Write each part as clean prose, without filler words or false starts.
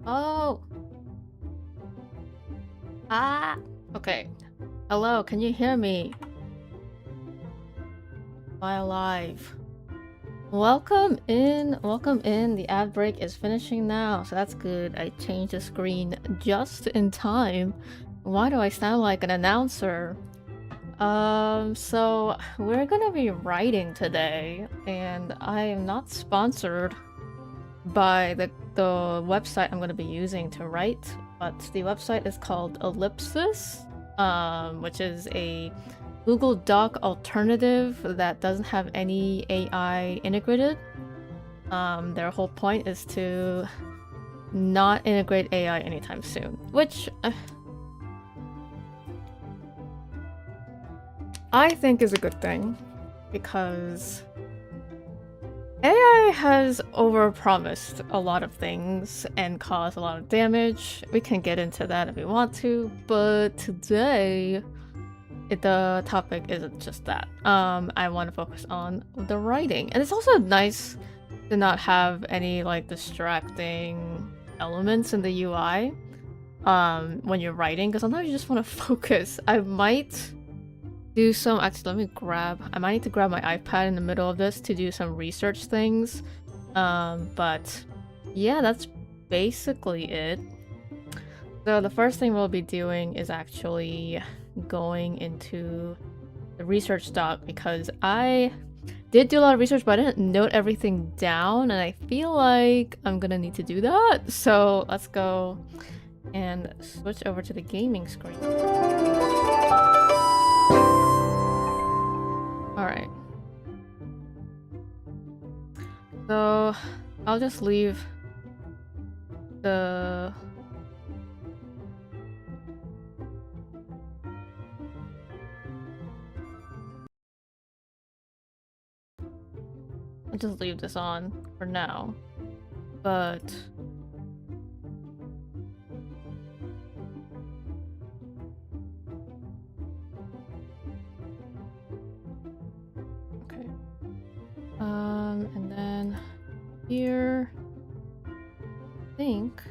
Oh. Ah. Okay. Hello, can you hear me? Am I alive? Welcome in. Welcome in. The ad break is finishing now, so that's good. I changed the screen just in time. Why do I sound like an announcer? So we're gonna be writing today, and I am not sponsored by the website I'm gonna be using to write, but the website is called Ellipsis, which is a Google Doc alternative that doesn't have any AI integrated. Their whole point is to not integrate AI anytime soon, which I think is a good thing, because AI has overpromised a lot of things and caused a lot of damage. We can get into that if we want to, but today the topic isn't just that. I want to focus on the writing, and it's also nice to not have any like distracting elements in the UI when you're writing, because sometimes you just want to focus. I might do some, actually let me grab, I might need to grab my iPad in the middle of this to do some research things, but yeah, that's basically it. So the first thing we'll be doing is actually going into the research doc, because I did do a lot of research, but I didn't note everything down, and I feel like I'm gonna need to do that. So let's go and switch over to the gaming screen. Alright. So I'll just leave the I'll just leave this on for now, but okay. And then here, I think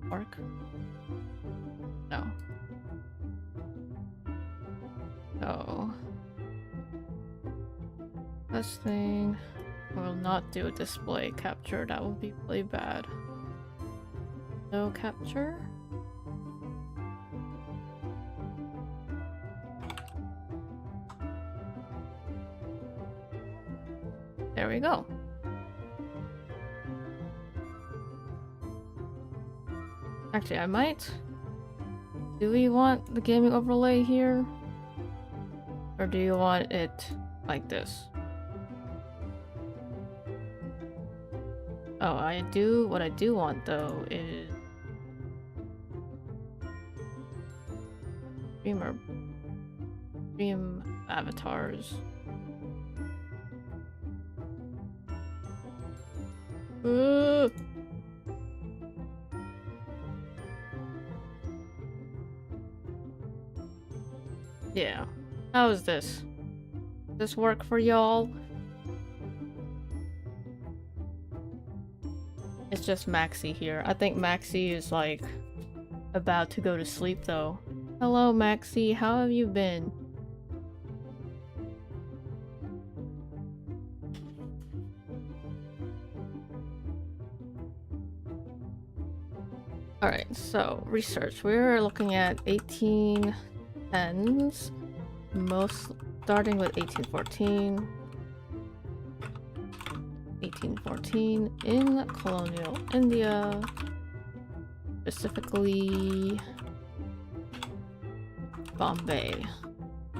work. No. So this thing will not do a display capture. That would be really bad. No capture. There we go. Actually, I might. Do we want the gaming overlay here? Or do you want it like this? Oh, I do. What I do want though is stream avatars. Yeah. How is this? Does this work for y'all? It's just Maxie here. I think Maxie is like about to go to sleep though. Hello Maxie, how have you been? Alright, so research. We're looking at 1810s, most starting with 1814. 1814 in colonial India, specifically Bombay,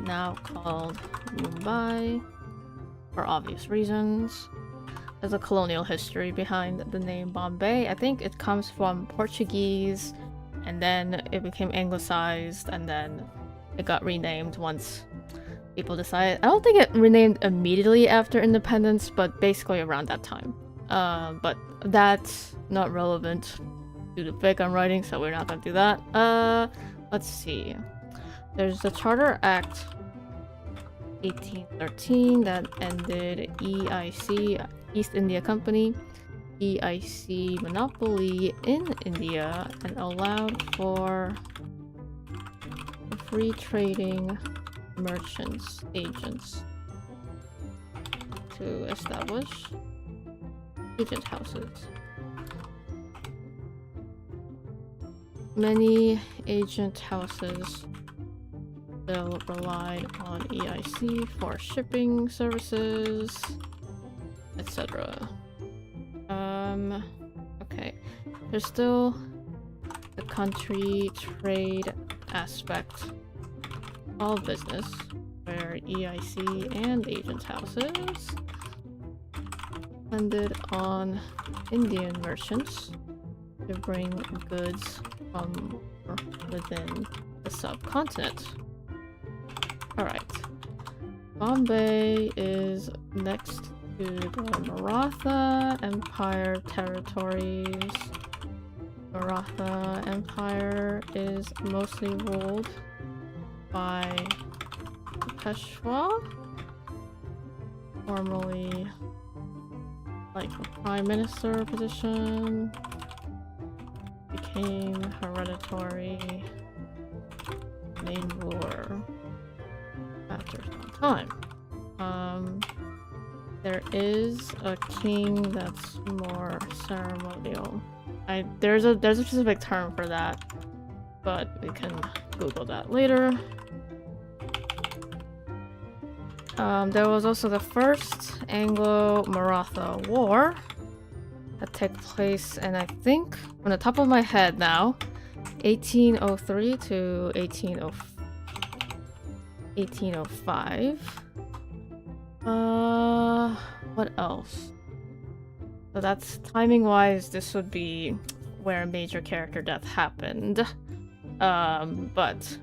now called Mumbai for obvious reasons. There's a colonial history behind the name Bombay. I think it comes from Portuguese, and then it became anglicized, and then it got renamed once people decided. I don't think it renamed immediately after independence, but basically around that time. But that's not relevant to the fic I'm writing, so we're not gonna do that. Let's see. There's the Charter Act 1813 that ended EIC, East India Company, EIC monopoly in India and allowed for free trading merchants, agents to establish agent houses. Many agent houses still relied on EIC for shipping services, etc. Okay. There's still the country trade aspect of business, where EIC and agent houses depended on Indian merchants to bring goods from within the subcontinent. Alright. Bombay is next to the Maratha Empire territories. Maratha Empire is mostly ruled by Peshwa, formerly like a prime minister position, became hereditary main ruler after some time. There is a king that's more ceremonial. There's a specific term for that, but we can Google that later. There was also the first Anglo-Maratha War that took place, and I think, on the top of my head now, 1803 to 1805. What else? So that's timing-wise, this would be where a major character death happened. But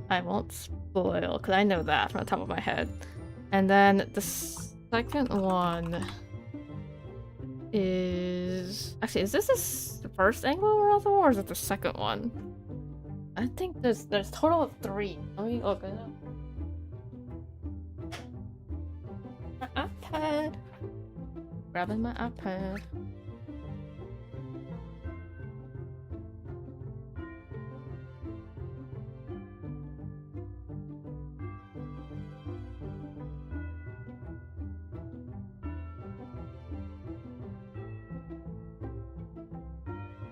I won't spoil, because I know that from the top of my head. And then the second one is... Actually, is this the first Anglo-Maratha War, or is it the second one? I think there's a total of 3. Let me look it up. My iPad. Grabbing my iPad.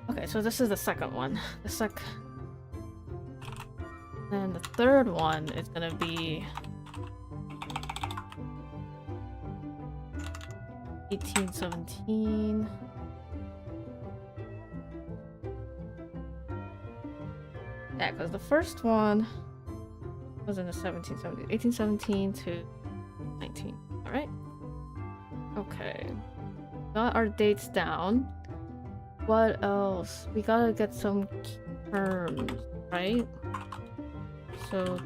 Okay, so this is the second one. And the third one is gonna be 1817. Yeah, because the first one was in the 1770s. 1817 to 19. Alright. Okay. Got our dates down. What else? We gotta get some terms, right? So...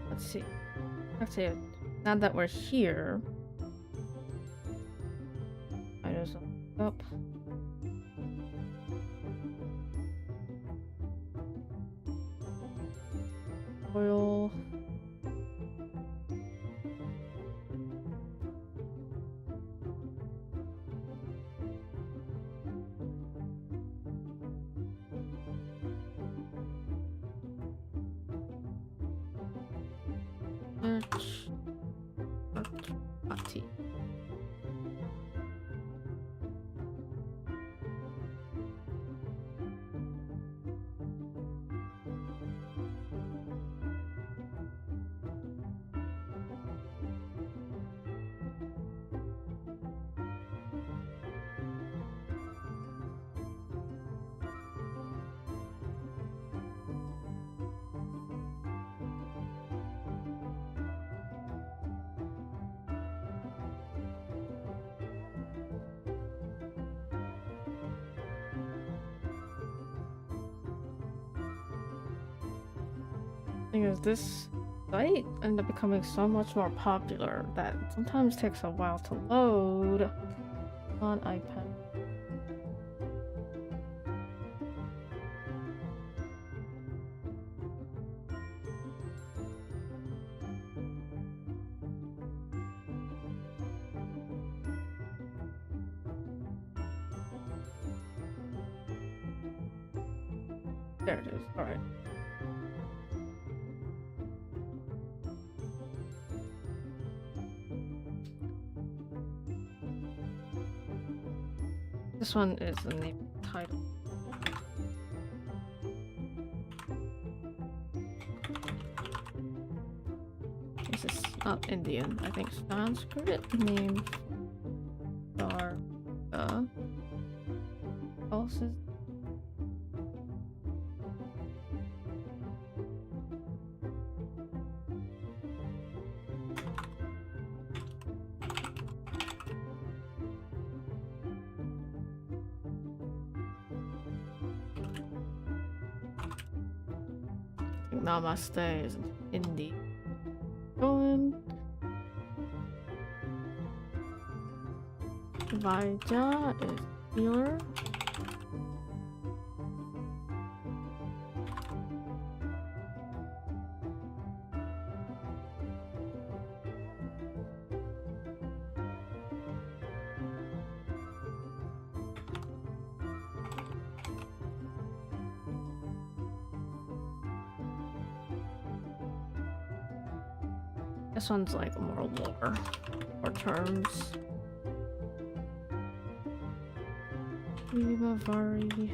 let's see. Actually, now that we're here... I just look up. Oil. Party. Thing is, this site ended up becoming so much more popular that it sometimes takes a while to load on iPad. There it is. All right. This one is the name title. This is not Indian. I think Sanskrit name Darga. Also. Namaste is Hindi. Going. Vaja is healer. This one's like more lore or terms. Vivavari.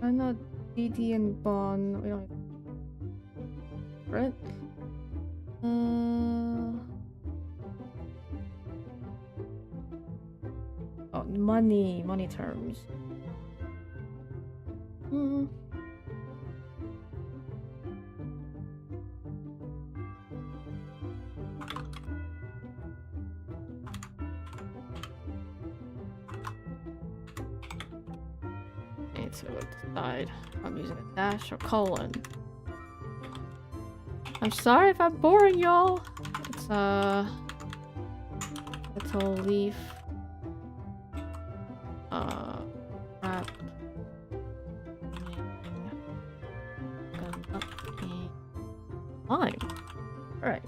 I'm not DD and Bon. We don't. Right? Oh, money terms. To decide if I'm using a dash or colon. I'm sorry if I'm boring y'all. It's little leaf wrap line. Alright.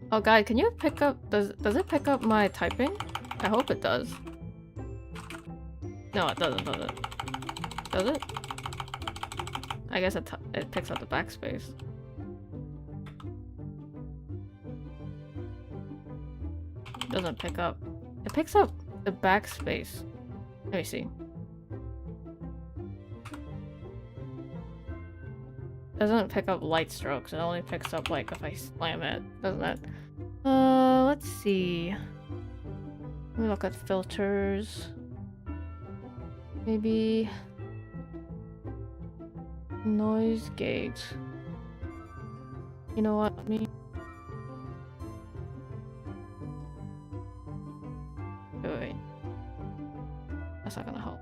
Oh god, can you pick up does it pick up my typing? I hope it does. No, it doesn't, does it? Does it? I guess it picks up the backspace. It doesn't pick up. It picks up the backspace. Let me see. It doesn't pick up light strokes. It only picks up like if I slam it, doesn't it? Let's see. Let me look at filters. Maybe noise gate. You know what I mean? Wait. That's not gonna help.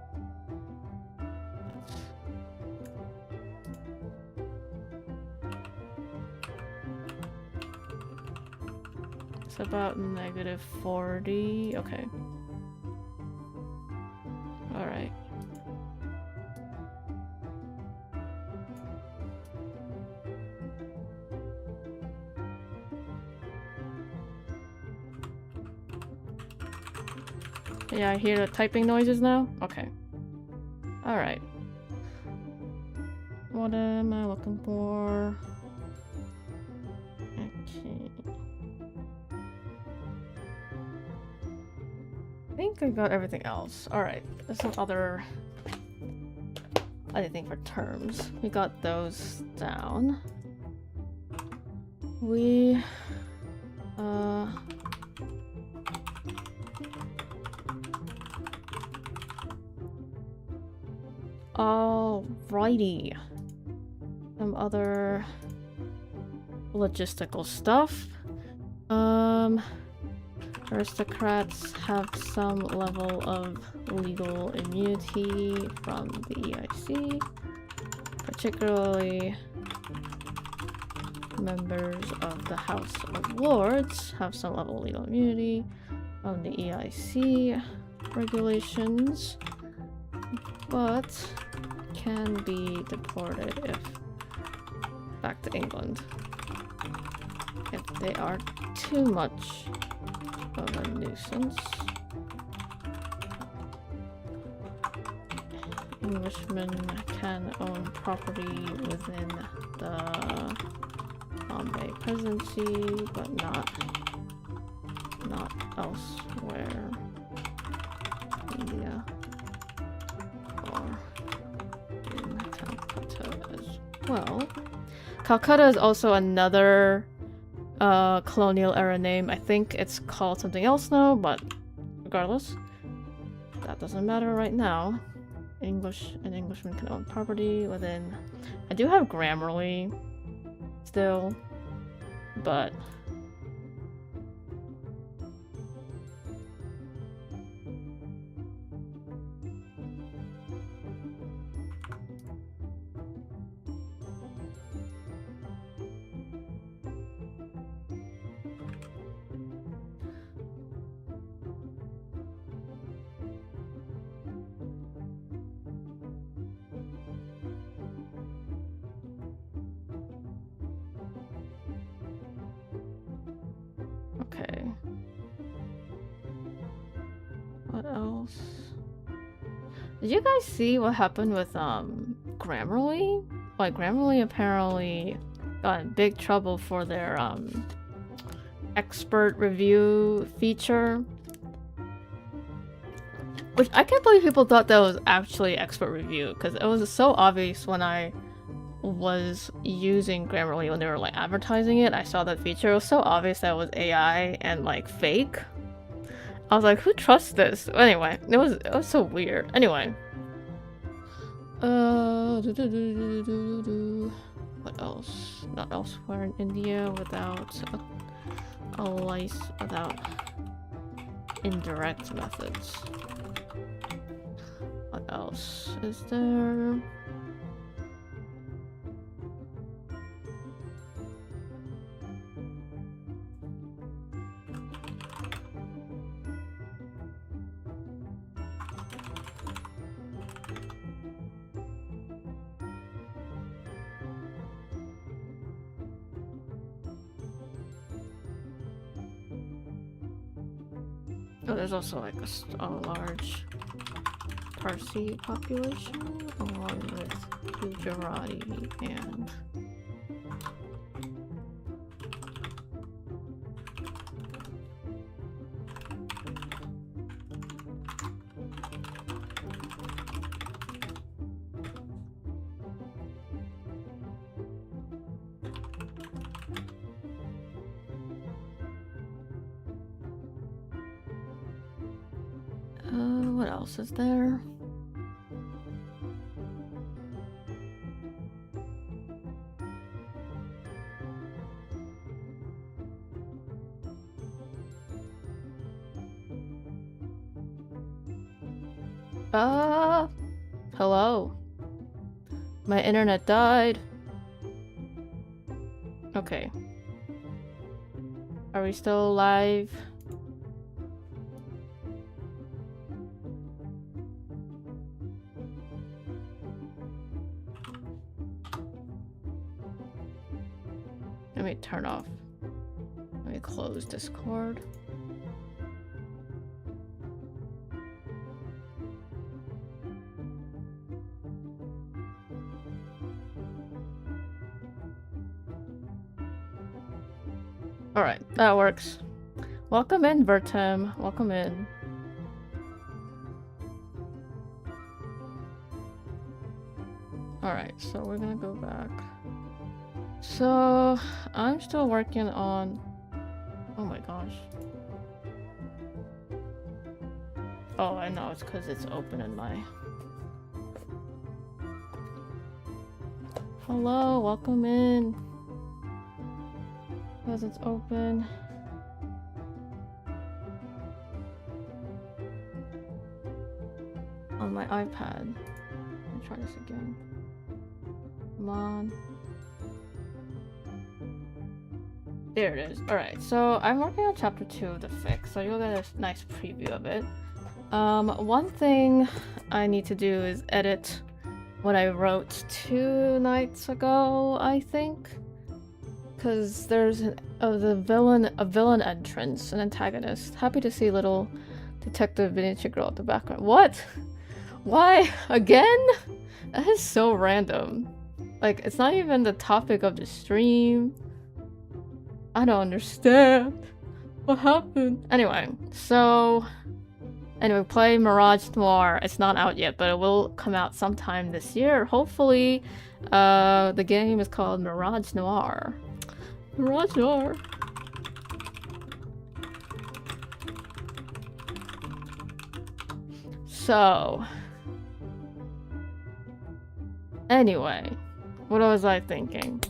It's about -40. Okay. Alright. Yeah, I hear the typing noises now? Okay. Alright. What am I looking for? Okay. I think I got everything else. Alright, there's some other thing for terms. We got those down. We alrighty. Some other logistical stuff. Aristocrats have some level of legal immunity from the EIC, particularly members of the House of Lords have some level of legal immunity from the EIC regulations, but can be deported if back to England if they are too much of a nuisance. Englishmen can own property within the Bombay Presidency, but not elsewhere. India or in Calcutta as well. Calcutta is also another colonial era name. I think it's called something else now, but regardless, that doesn't matter right now. An Englishman can own property within. I do have Grammarly still, but okay. What else? Did you guys see what happened with Grammarly? Like, Grammarly apparently got in big trouble for their expert review feature. Which I can't believe people thought that was actually expert review, because it was so obvious when I was using Grammarly when they were like advertising it. I saw that feature. It was so obvious that it was AI and like fake. I was like, who trusts this? Anyway, it was so weird. Anyway. What else? Not elsewhere in India without a license, without indirect methods. What else is there? Oh, there's also like a large Parsi population along with Gujarati and what else is there? Hello. My internet died. Okay. Are we still live? Let me turn off. Let me close Discord. Alright, that works. Welcome in, Vertem. Welcome in. Alright, so we're gonna go back. So, I'm still working on... Oh my gosh. Oh, I know, it's because it's open in my... Hello, welcome in. Because it's open. On my iPad. Let me try this again. Come on. There it is. Alright, so I'm working on chapter 2 of the fic, so you'll get a nice preview of it. One thing I need to do is edit what I wrote 2 nights ago, I think. Because there's a villain entrance, an antagonist. Happy to see little detective miniature girl at the background. What? Why? Again? That is so random. Like, it's not even the topic of the stream. I don't understand. What happened? Anyway, so... Anyway, play Mirage Noir. It's not out yet, but it will come out sometime this year. Hopefully, the game is called Mirage Noir. Mirage Noir. So... Anyway, what was I thinking?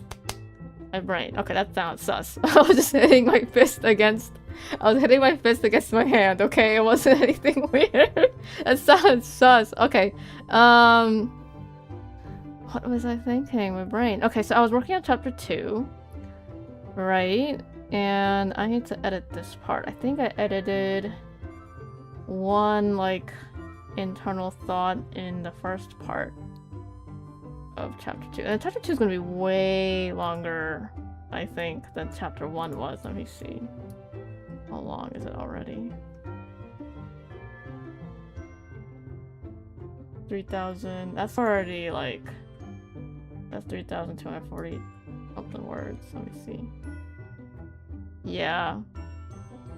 My brain. Okay, that sounds sus. I was just hitting my fist against... I was hitting my fist against my hand, okay? It wasn't anything weird. That sounds sus. Okay. What was I thinking? My brain. Okay, so I was working on chapter 2. Right? And I need to edit this part. I think I edited one, like, internal thought in the first part of chapter 2. And chapter 2 is going to be way longer, I think, than chapter 1 was. Let me see. How long is it already? 3,000. That's already like... That's 3,240 something words. Let me see. Yeah.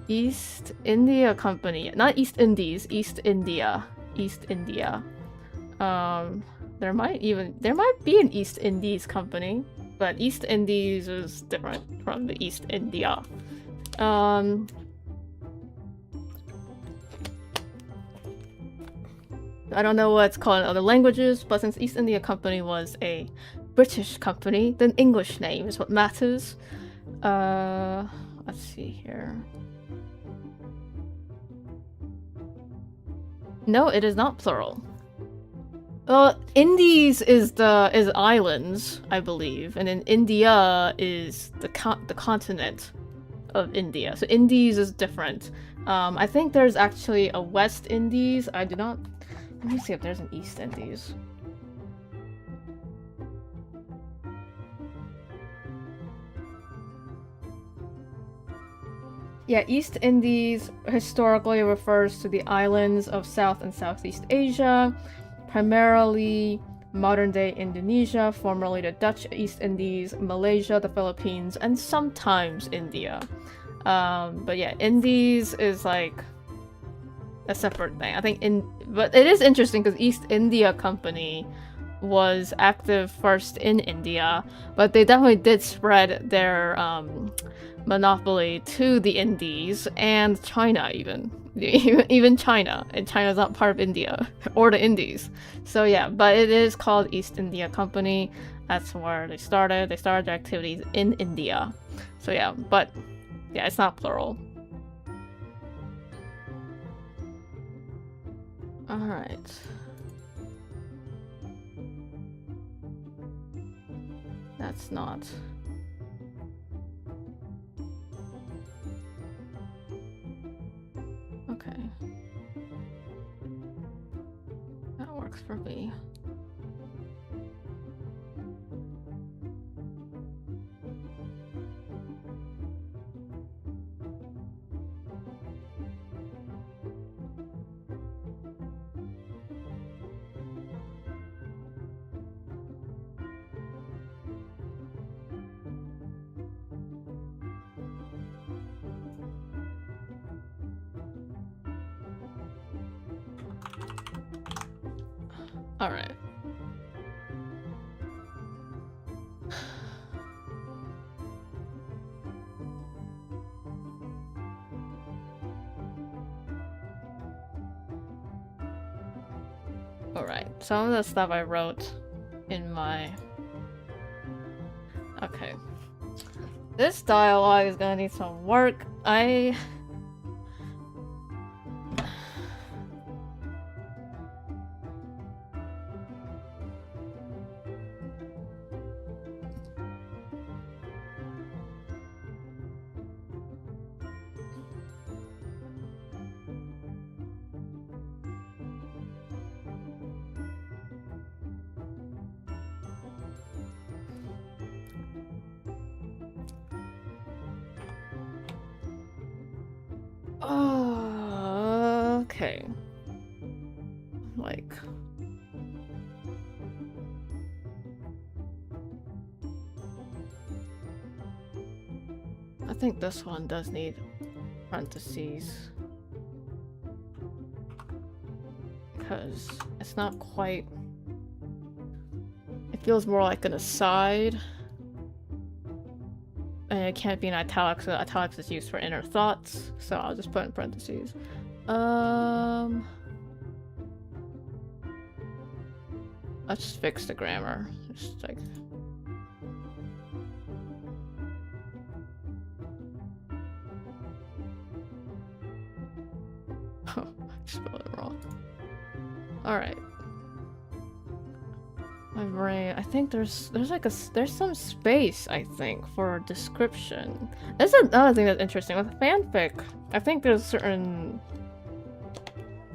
East India Company. Not East Indies. East India. East India. There might be an East Indies company, but East Indies is different from the East India. I don't know what it's called in other languages, but since East India Company was a British company, then English name is what matters. Let's see here. No, it is not plural. Indies is islands, I believe, and then India is the continent of India. So Indies is different. I think there's actually a West Indies. I do not... Let me see if there's an East Indies. Yeah, East Indies historically refers to the islands of South and Southeast Asia, primarily modern-day Indonesia, formerly the Dutch East Indies, Malaysia, the Philippines, and sometimes India. But yeah, Indies is like a separate thing. I think but it is interesting because East India Company was active first in India, but they definitely did spread their monopoly to the Indies and China even China, and China's not part of India or the Indies. So yeah, but it is called East India Company. That's where they started. They started their activities in India. So yeah, but yeah, it's not plural. Alright. That's not... Okay. That works for me. Alright. Alright, some of the stuff I wrote in my... Okay. This dialogue is gonna need some work. Okay. Like... I think this one does need parentheses. Because it's not quite... It feels more like an aside. And it can't be in italics, so italics is used for inner thoughts, so I'll just put in parentheses. Let's just fix the grammar. Just like... I spelled it wrong. Alright. My brain. I think there's some space, I think, for description. That's another thing that's interesting with fanfic. I think there's certain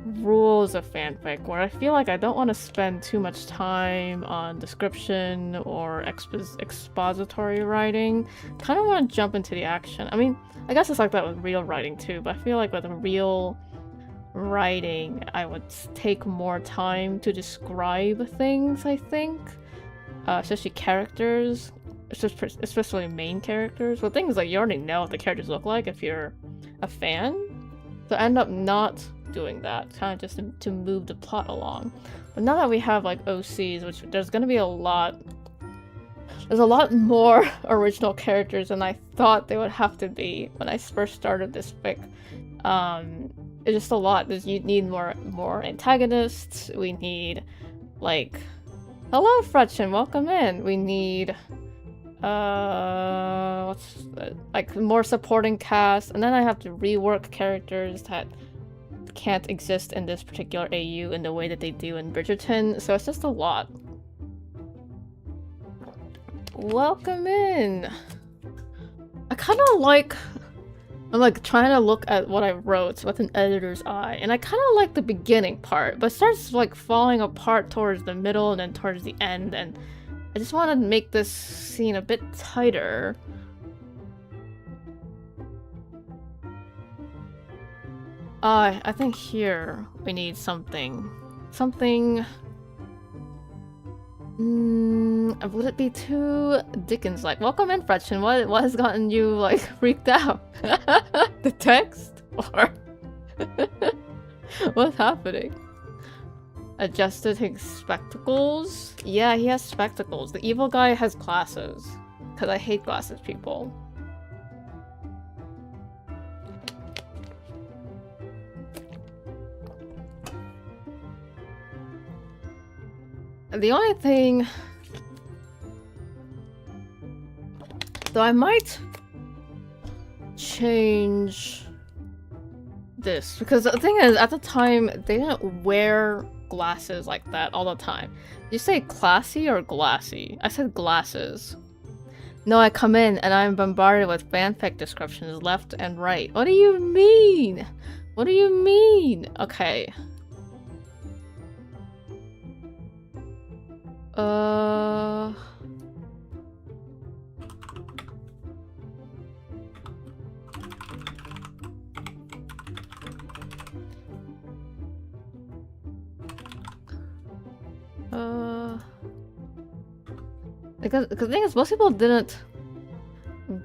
rules of fanfic where I feel like I don't want to spend too much time on description or expository writing. Kind of want to jump into the action. I mean, I guess it's like that with real writing too, but I feel like with real writing, I would take more time to describe things, I think. Especially characters. Especially main characters. Well, things like you already know what the characters look like if you're a fan. So I end up not doing that, kind of just to move the plot along. But now that we have like OCs, which there's gonna be a lot... There's a lot more original characters than I thought they would have to be when I first started this fic. It's just a lot. You need more antagonists. We need, like, hello, Fretchen, welcome in. We need, like more supporting cast, and then I have to rework characters that can't exist in this particular AU in the way that they do in Bridgerton. So it's just a lot. Welcome in. I kind of like. I'm like trying to look at what I wrote with an editor's eye, and I kind of like the beginning part, but it starts like falling apart towards the middle and then towards the end, and I just want to make this scene a bit tighter. I think here we need something. Would it be too Dickens-like? Welcome in, Fretchen. What has gotten you, like, freaked out? The text? Or... What's happening? Adjusted his spectacles? Yeah, he has spectacles. The evil guy has glasses. Because I hate glasses people. The only thing... Though I might change this, because the thing is, at the time, they didn't wear glasses like that all the time. Did you say classy or glassy? I said glasses. No, I come in and I'm bombarded with fanfic descriptions left and right. What do you mean? What do you mean? Okay. Because the thing is, most people didn't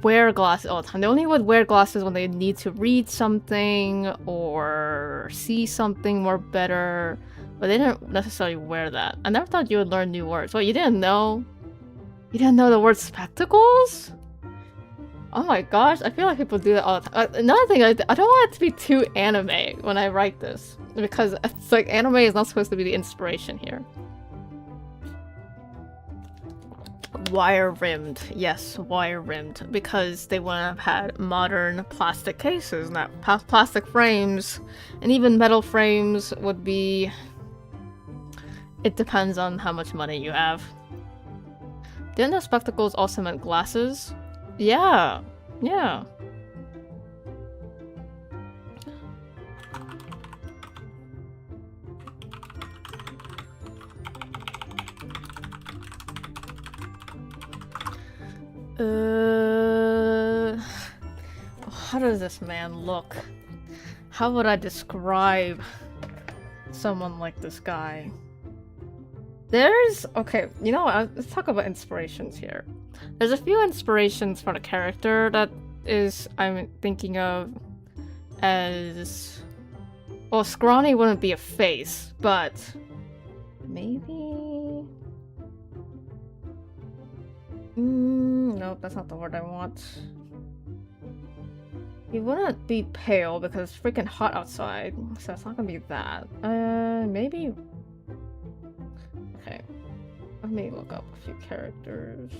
wear glasses all the time. They only would wear glasses when they need to read something or see something more better, but they didn't necessarily wear that. I never thought you would learn new words. Wait, you didn't know? You didn't know the word spectacles? Oh my gosh, I feel like people do that all the time. Another thing, I don't want it to be too anime when I write this, because it's like anime is not supposed to be the inspiration here. Wire-rimmed. Yes, wire-rimmed. Because they wouldn't have had modern plastic cases. Now, plastic frames and even metal frames would be... It depends on how much money you have. Didn't the spectacles also meant glasses? Yeah. Yeah. How does this man look? How would I describe someone like this guy? Okay, you know what? Let's talk about inspirations here. There's a few inspirations for the character that I'm thinking of as... Well, scrawny wouldn't be a face, but maybe... Nope, that's not the word I want. He wouldn't be pale because it's freaking hot outside, so it's not gonna be that. Maybe... Okay, let me look up a few characters.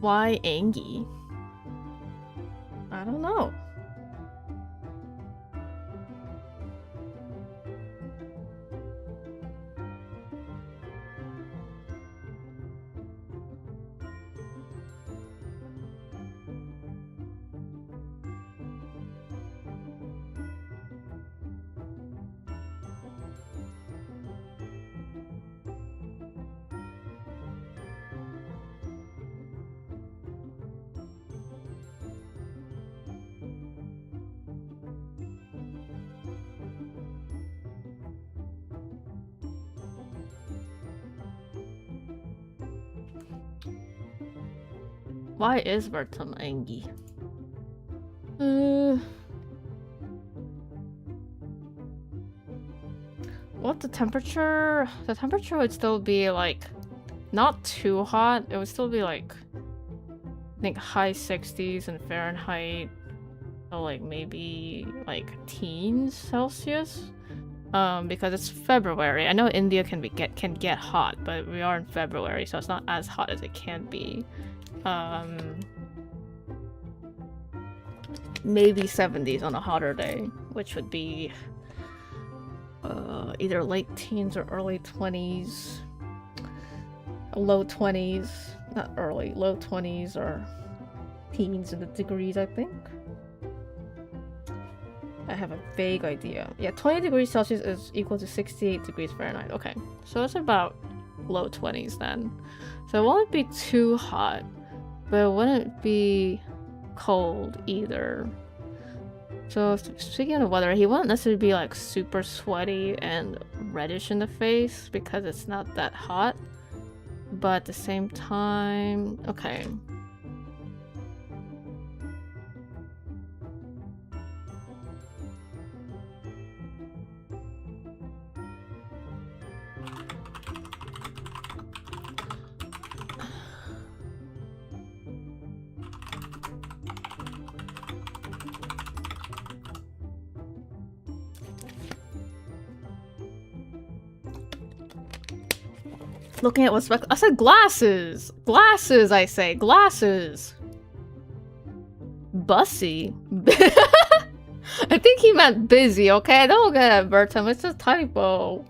Why Angie? I don't know. Why is Bertram Angie? What the temperature? The temperature would still be like not too hot. It would still be like I think high 60s in Fahrenheit, or like maybe like teens Celsius. Because it's February. I know India can get hot, but we are in February, so it's not as hot as it can be. Maybe 70s on a hotter day, which would be either late teens or early 20s, low 20s, not early, low 20s or teens in the degrees, I think. I have a vague idea. Yeah, 20 degrees Celsius is equal to 68 degrees Fahrenheit. Okay, so it's about low 20s then. So it won't be too hot, but it wouldn't be cold either. So speaking of weather, he won't necessarily be like super sweaty and reddish in the face because it's not that hot. But at the same time, okay. Looking at what's I said glasses! Glasses, I say. Glasses! Bussy? I think he meant busy, okay? Don't get at Bertram, it's a typo.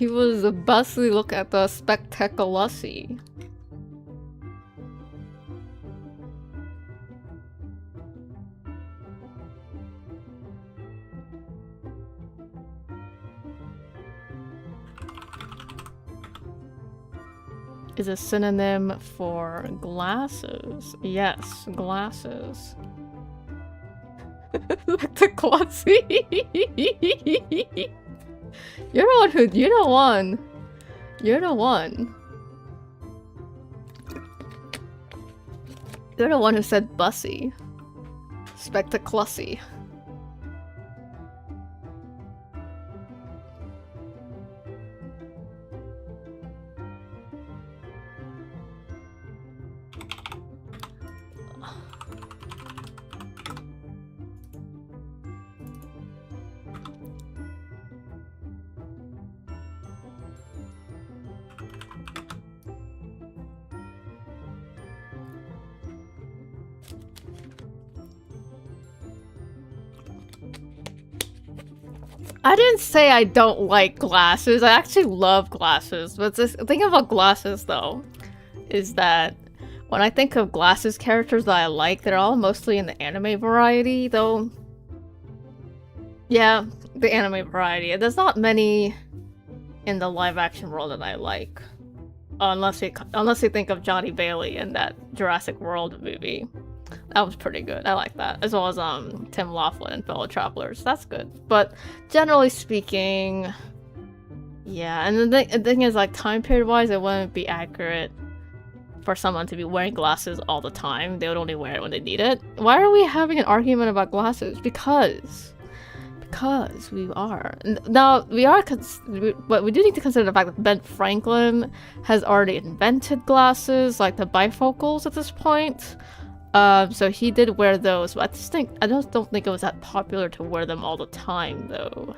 He was busty. Look at the spectaculusy. Is a synonym for glasses. Yes, glasses. Spectaculusy. You're the one who. You're the one. You're the one. You're the one who said bussy. Spectaculusy. I didn't say I don't like glasses. I actually love glasses. But the thing about glasses, though, is that when I think of glasses characters that I like, they're all mostly in the anime variety, though. Yeah, the anime variety. There's not many in the live-action world that I like. Unless you think of Johnny Bailey in that Jurassic World movie. That was pretty good. I like that. As well as Tim Laughlin and Fellow Travelers. That's good. But generally speaking, yeah. And the thing is, like, time period wise, it wouldn't be accurate for someone to be wearing glasses all the time. They would only wear it when they need it. Why are we having an argument about glasses? Because we are. Now, but we do need to consider the fact that Ben Franklin has already invented glasses, like the bifocals at this point. So he did wear those, but I just don't think it was that popular to wear them all the time, though.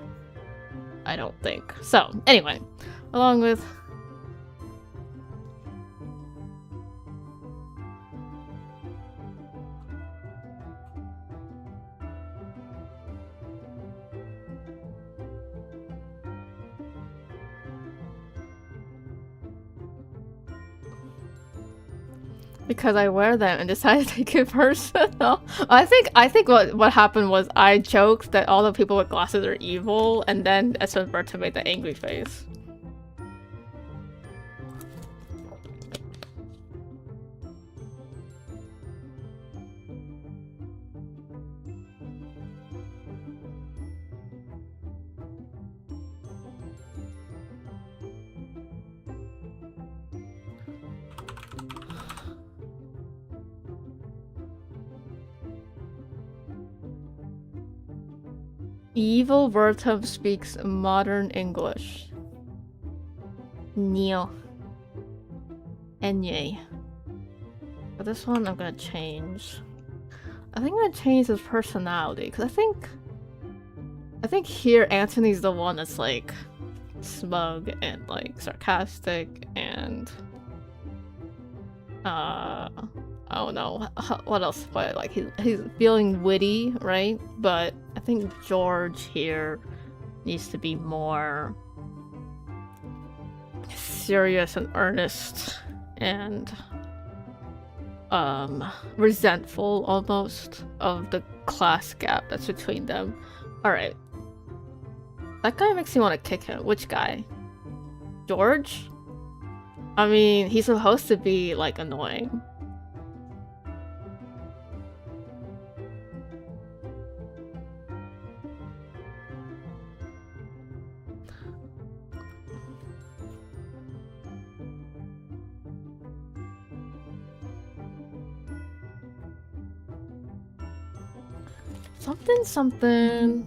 I don't think. So, anyway, along with... Because I wear them and decided to take it personal. I think what happened was I joked that all the people with glasses are evil, and then Espenberto made the angry face. Evil Vertum speaks modern English. Neo. Enye. For this one, I'm gonna change. I think I'm gonna change his personality, because I think here Anthony's the one that's like smug and like sarcastic and I don't know what else, but like he's feeling witty, right? But I think George here needs to be more serious and earnest and resentful almost of the class gap that's between them. Alright. That guy makes me want to kick him. Which guy? George? I mean, he's supposed to be like annoying. Something.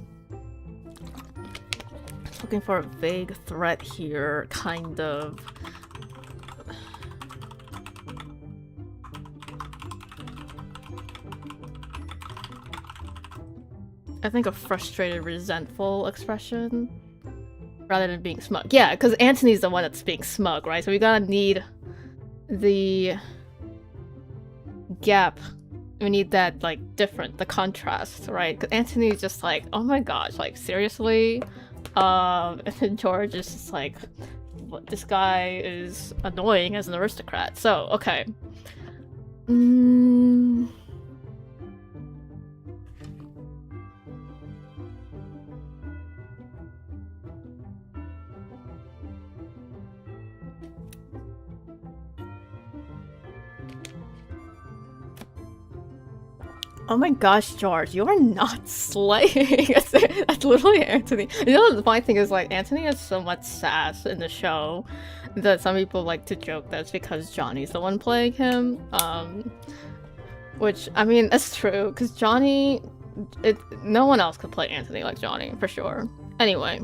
Looking for a vague threat here, kind of. I think a frustrated, resentful expression rather than being smug. Yeah, because Anthony's the one that's being smug, right? So we gotta need the gap. We need that, like, the contrast, right? Because Anthony's just like, oh my gosh, like, seriously? And then George is just like, what, this guy is annoying as an aristocrat. So, okay. Oh my gosh, George, you are not slaying. That's literally Anthony. You know, the funny thing is, like, Anthony has so much sass in the show that some people like to joke that's because Johnny's the one playing him. Which, I mean, that's true, because Johnny, no one else could play Anthony like Johnny, for sure. Anyway.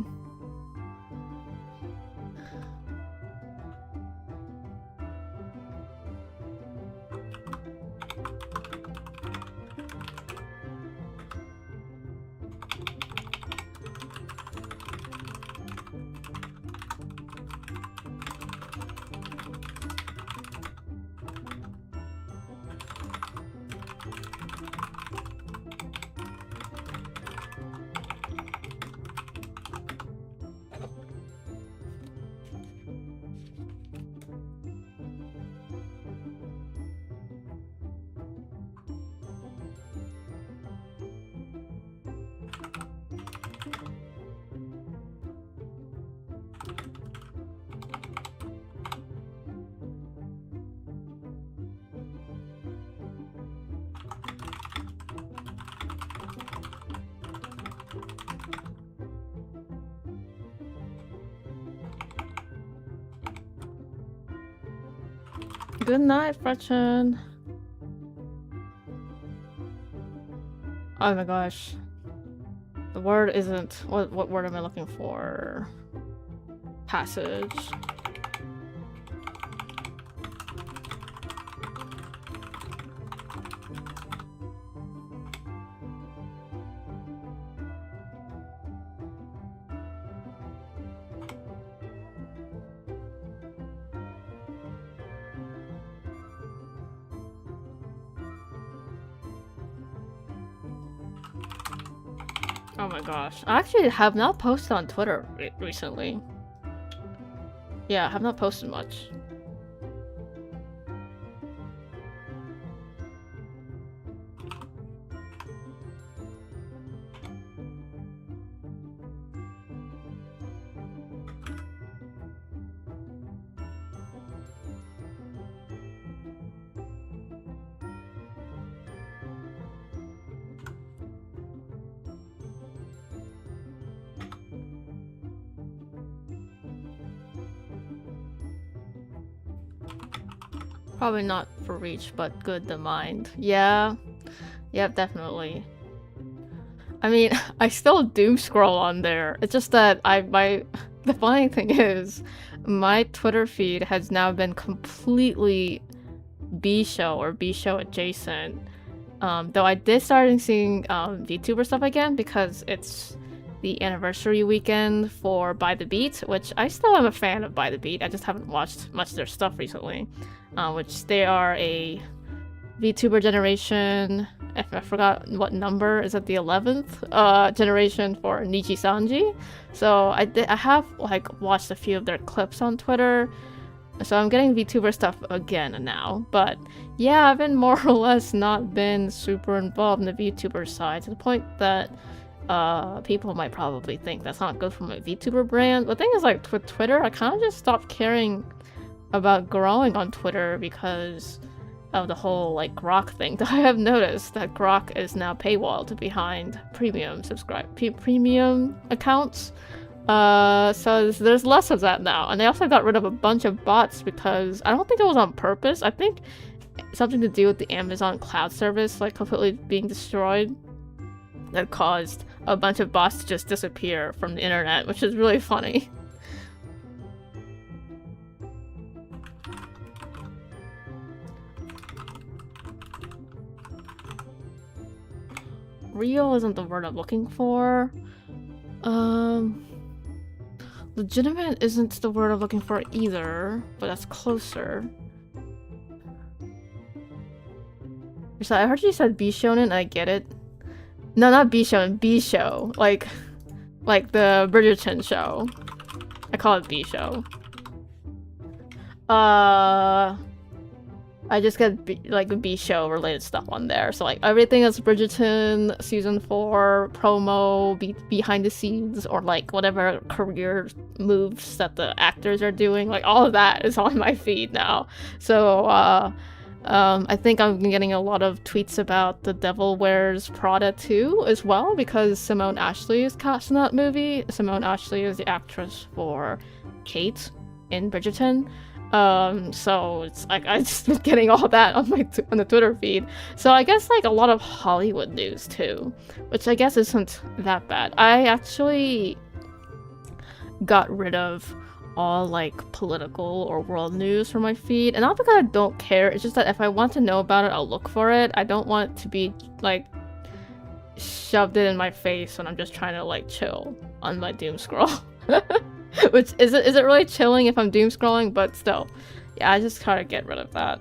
Good night, Fretchen. Oh my gosh. The word isn't... What word am I looking for? Passage. Oh my gosh. I actually have not posted on Twitter recently. Yeah, I have not posted much. Probably not for reach, but good to mind. Yeah. Yep, definitely. I mean, I still doom scroll on there. It's just that the funny thing is, my Twitter feed has now been completely B-show or B-show adjacent. Though I did start seeing VTuber stuff again because it's the anniversary weekend for By the Beat, which I still am a fan of By the Beat. I just haven't watched much of their stuff recently. Which they are a VTuber generation. I forgot what number. Is it the 11th generation for Nichi Sanji? So I have like watched a few of their clips on Twitter. So I'm getting VTuber stuff again now. But yeah, I've been more or less not been super involved in the VTuber side to the point that people might probably think that's not good from a VTuber brand. The thing is, like, with Twitter, I kind of just stopped caring about growing on Twitter because of the whole like Grok thing. I have noticed that Grok is now paywalled behind premium accounts. So there's less of that now, and they also got rid of a bunch of bots because I don't think it was on purpose. I think something to do with the Amazon cloud service like completely being destroyed that caused a bunch of bots to just disappear from the internet, which is really funny. Real isn't the word I'm looking for. Legitimate isn't the word I'm looking for either, but that's closer. So I heard you said B-shonen, and I get it. No, not B-shonen, B-show. Like, Like the Bridgerton show. I call it B show. I just get B show related stuff on there. So like everything that's Bridgerton season 4 promo, behind the scenes, or like whatever career moves that the actors are doing, like all of that is on my feed now. So I think I'm getting a lot of tweets about The Devil Wears Prada 2 as well, because Simone Ashley is cast in that movie. Simone Ashley is the actress for Kate in Bridgerton. So it's like I just been getting all that on on the Twitter feed. So I guess like a lot of Hollywood news too, which I guess isn't that bad. I actually got rid of all like political or world news from my feed, and not because I don't care, it's just that if I want to know about it, I'll look for it. I don't want it to be like shoved it in my face when I'm just trying to like chill on my doom scroll. Which is it really chilling if I'm doom scrolling? But still, yeah, I just try to get rid of that.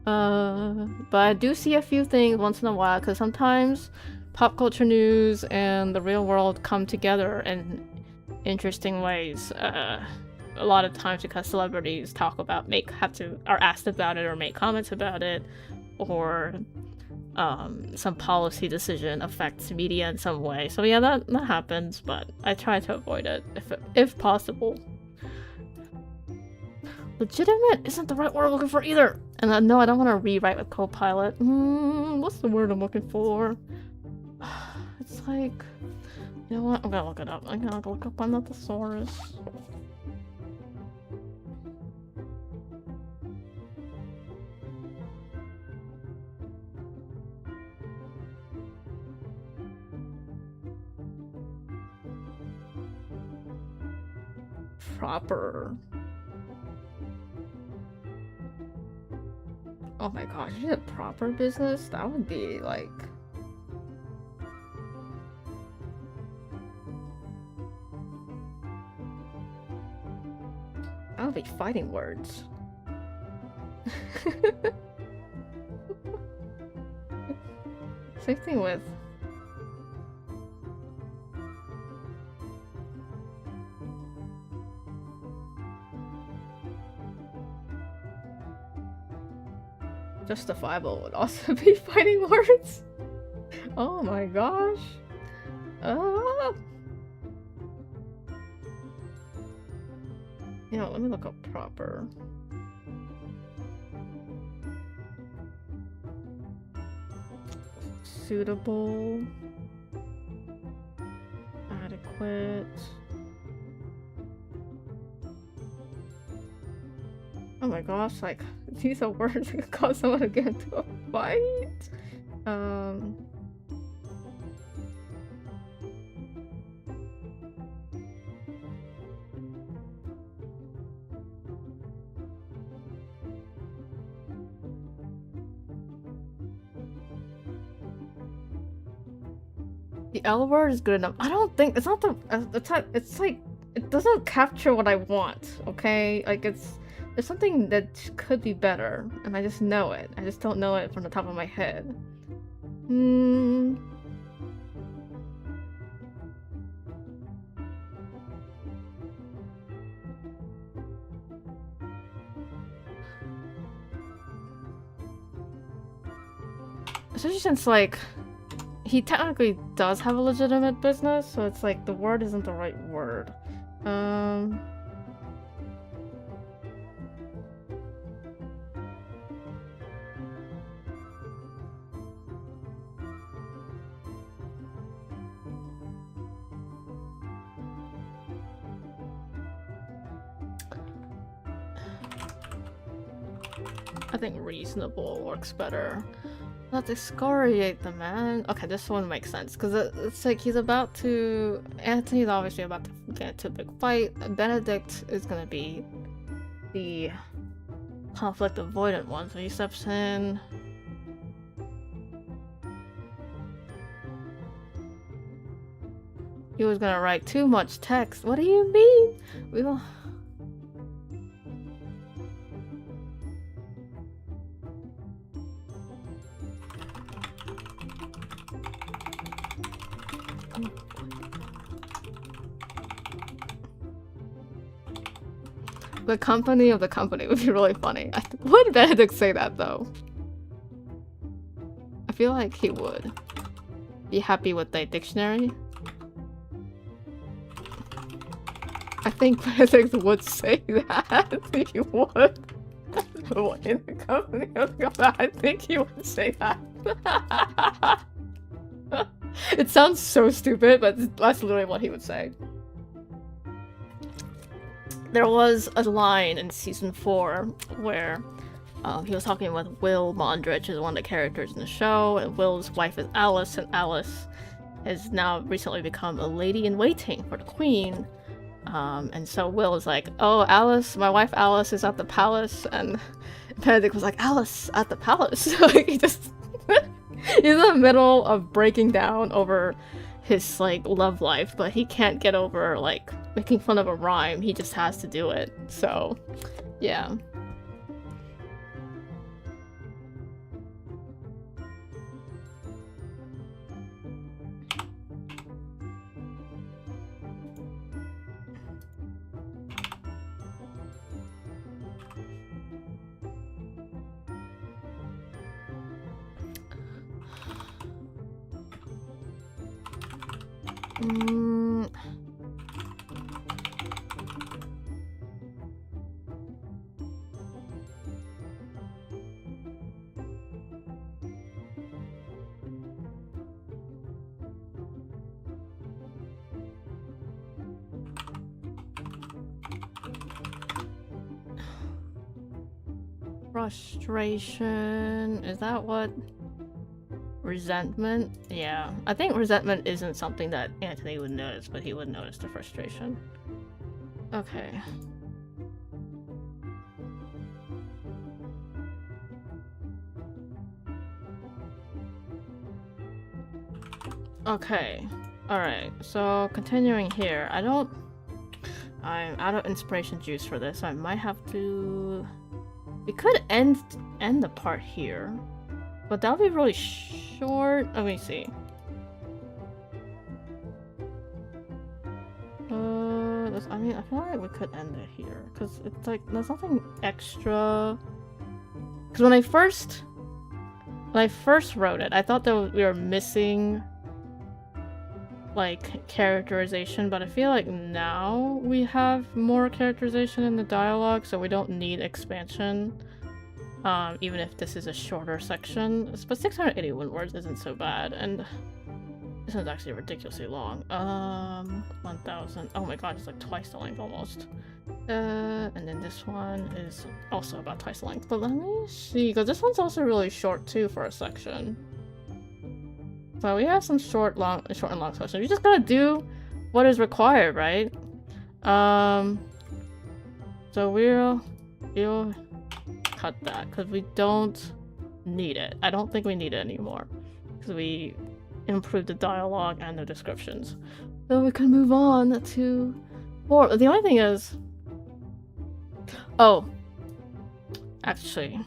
But I do see a few things once in a while, because sometimes pop culture news and the real world come together in interesting ways. A lot of times because celebrities talk about, are asked about it or make comments about it, or some policy decision affects media in some way. So yeah, that happens, but I try to avoid it if possible. Legitimate isn't the right word I'm looking for either. And no, I don't want to rewrite with Copilot. What's the word I'm looking for? It's like, you know what? I'm gonna look it up. I'm gonna look up on the thesaurus. Proper. Oh my gosh, is it proper business? That would be like... that would be fighting words. Same thing with... justifiable would also be fighting words. Oh my gosh. You know, let me look up proper. Suitable. Adequate. Oh my gosh, like, these are words that could cause someone to get into a fight. The L word is good enough. I don't think it's not it's like it doesn't capture what I want. Okay, like there's something that could be better, and I just know it. I just don't know it from the top of my head. Especially since, like, he technically does have a legitimate business, so it's like the word isn't the right word. I think reasonable works better. Let's excoriate the man. Okay, this one makes sense, because it's like he's about to... Anthony's obviously about to get into a big fight. Benedict is gonna be the conflict avoidant one, so he steps in. He was gonna write too much text. What do you mean? We will... The company of the company would be really funny. Would Benedict say that though? I feel like he would. Be happy with the dictionary? I think Benedict would say that. He would. In the company of the company, I think he would say that. It sounds so stupid, but that's literally what he would say. There was a line in season 4 where he was talking with Will Mondrich, who's one of the characters in the show, and Will's wife is Alice, and Alice has now recently become a lady-in-waiting for the queen. And so Will is like, oh, Alice, my wife Alice is at the palace, and Benedict was like, Alice at the palace. Like, he just he's in the middle of breaking down over his like love life, but he can't get over like making fun of a rhyme. He just has to do it. So yeah. Frustration, is that what? Resentment? Yeah, I think resentment isn't something that Anthony would notice, but he would notice the frustration. Okay. Okay, alright, so continuing here, I'm out of inspiration juice for this, so I might have to... We could end the part here, but that'll be really short. Let me see. I mean, I feel like we could end it here because it's like there's nothing extra. Because when I first wrote it, I thought that we were missing like characterization, but I feel like now we have more characterization in the dialogue, so we don't need expansion, even if this is a shorter section. But 681 words isn't so bad, and this one's actually ridiculously long. 1000. Oh my god, it's like twice the length almost. And then this one is also about twice the length. But let me see, because this one's also really short too for a section. So we have some short and long sections. You just gotta do what is required, right? So we'll cut that because we don't need it. I don't think we need it anymore because we improved the dialogue and the descriptions. So we can move on to 4. The only thing is, oh, actually.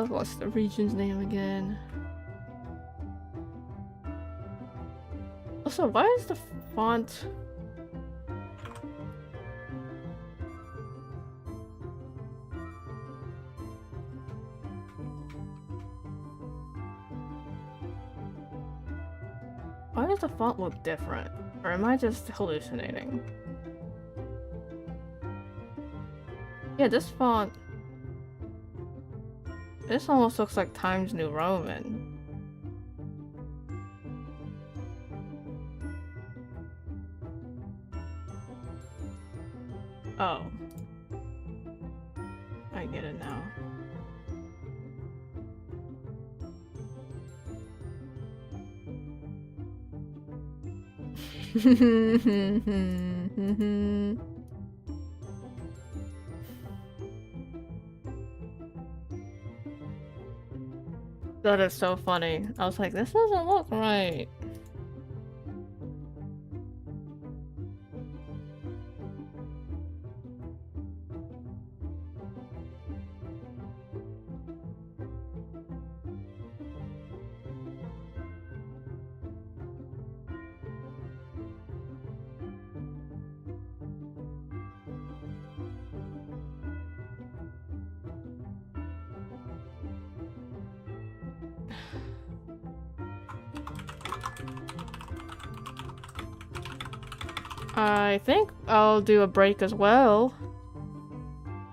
What's the region's name again? Also, why is the font... Why does the font look different? Or am I just hallucinating? Yeah, this font... This almost looks like Times New Roman. Oh. I get it now. That is so funny. I was like, this doesn't look right. I think I'll do a break as well.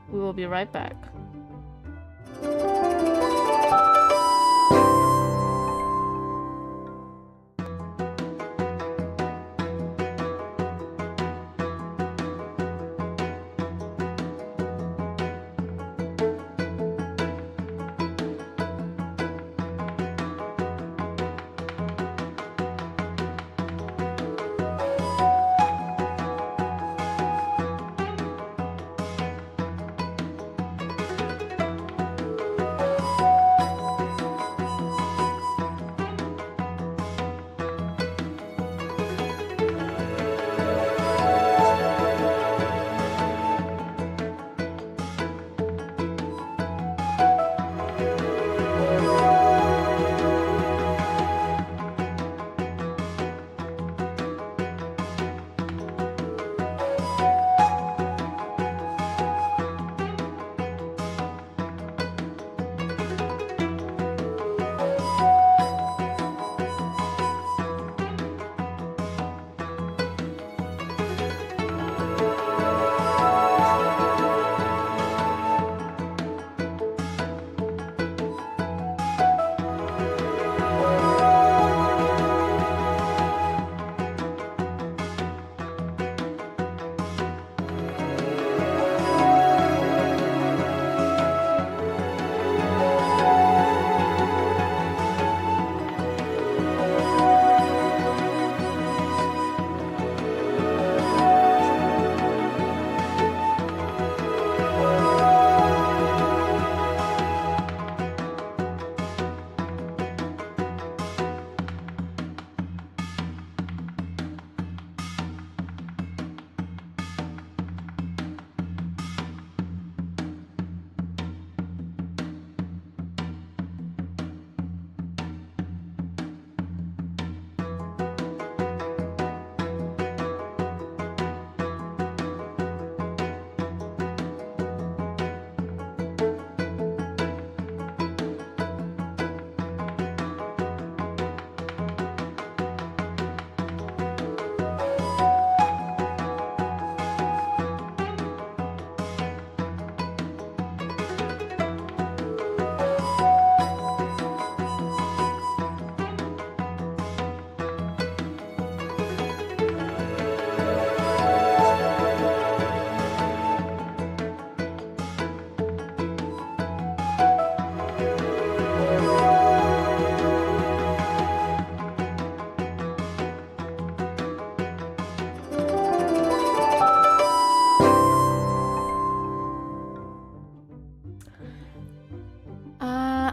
We will be right back.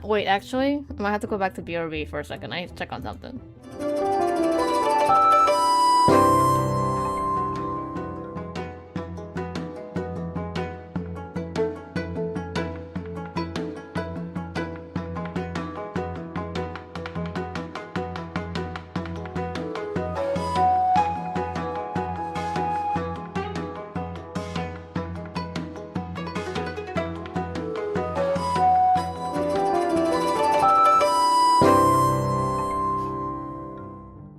Wait, actually, I might have to go back to BRB for a second. I need to check on something.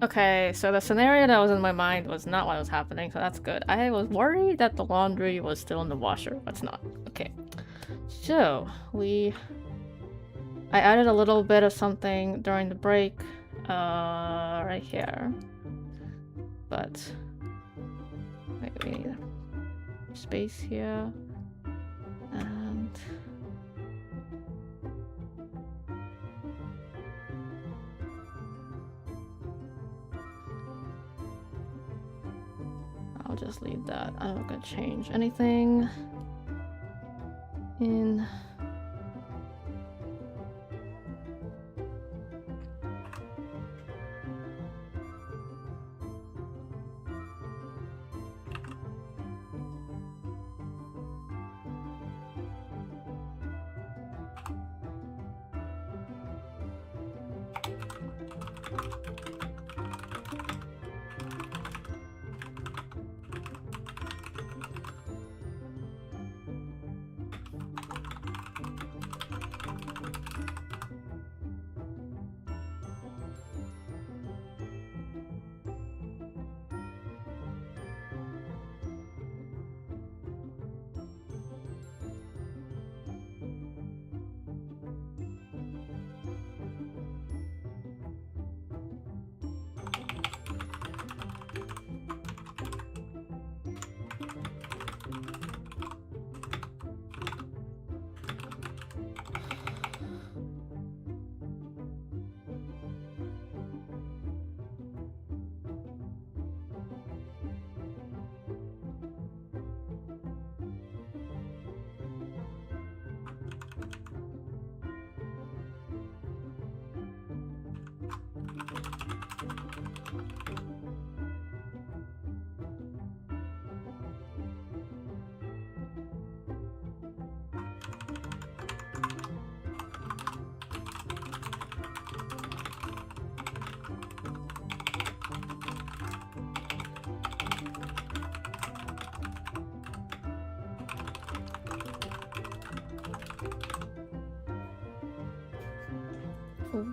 Okay, so the scenario that was in my mind was not what was happening, so that's good. I was worried that the laundry was still in the washer, but it's not. Okay. So, I added a little bit of something during the break, right here. But, wait, we need space here. And... I'll just leave that. I'm not gonna change anything in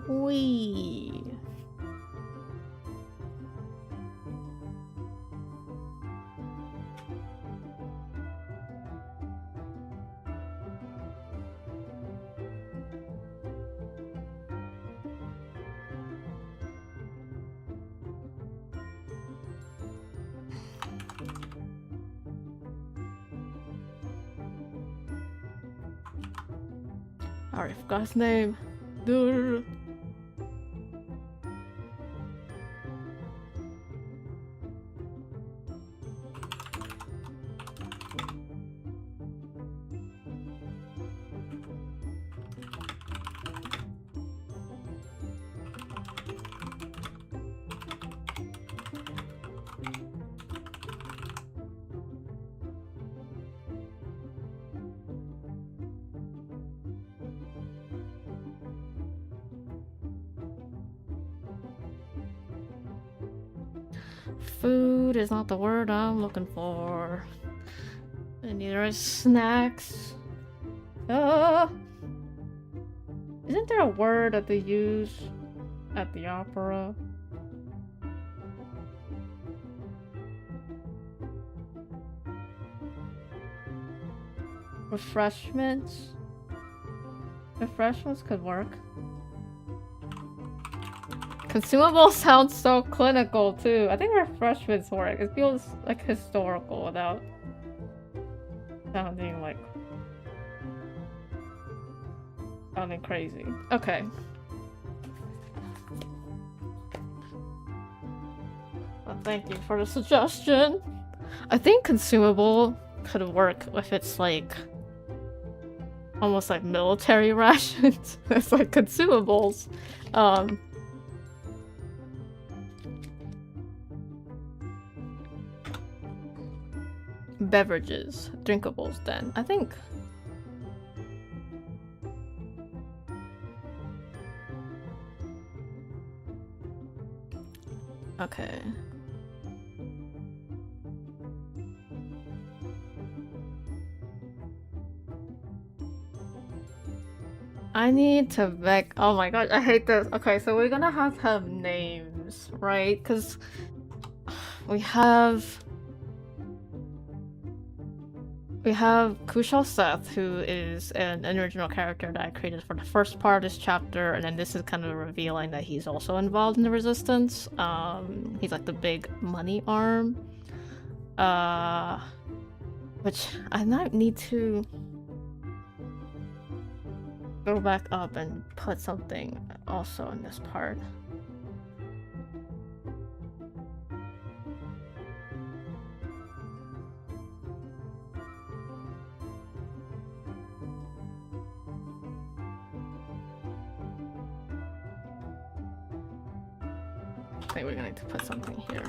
Wee. I already forgot his name. Dude. Food is not the word I'm looking for. And neither is snacks. Isn't there a word that they use at the opera? Refreshments? Refreshments could work. Consumable sounds so clinical too. I think refreshments work. It feels like historical without sounding like sounding crazy. Okay. Well, thank you for the suggestion. I think consumable could work if it's like almost like military rations. It's like consumables. Beverages, drinkables then. I think okay. I need to back. Oh my god, I hate this. Okay, so we're gonna have names, right? Because we have Kushal Seth, who is an original character that I created for the first part of this chapter, and then this is kind of revealing that he's also involved in the resistance. He's like the big money arm. Which I might need to go back up and put something also in this part. I think we're gonna need to put something here.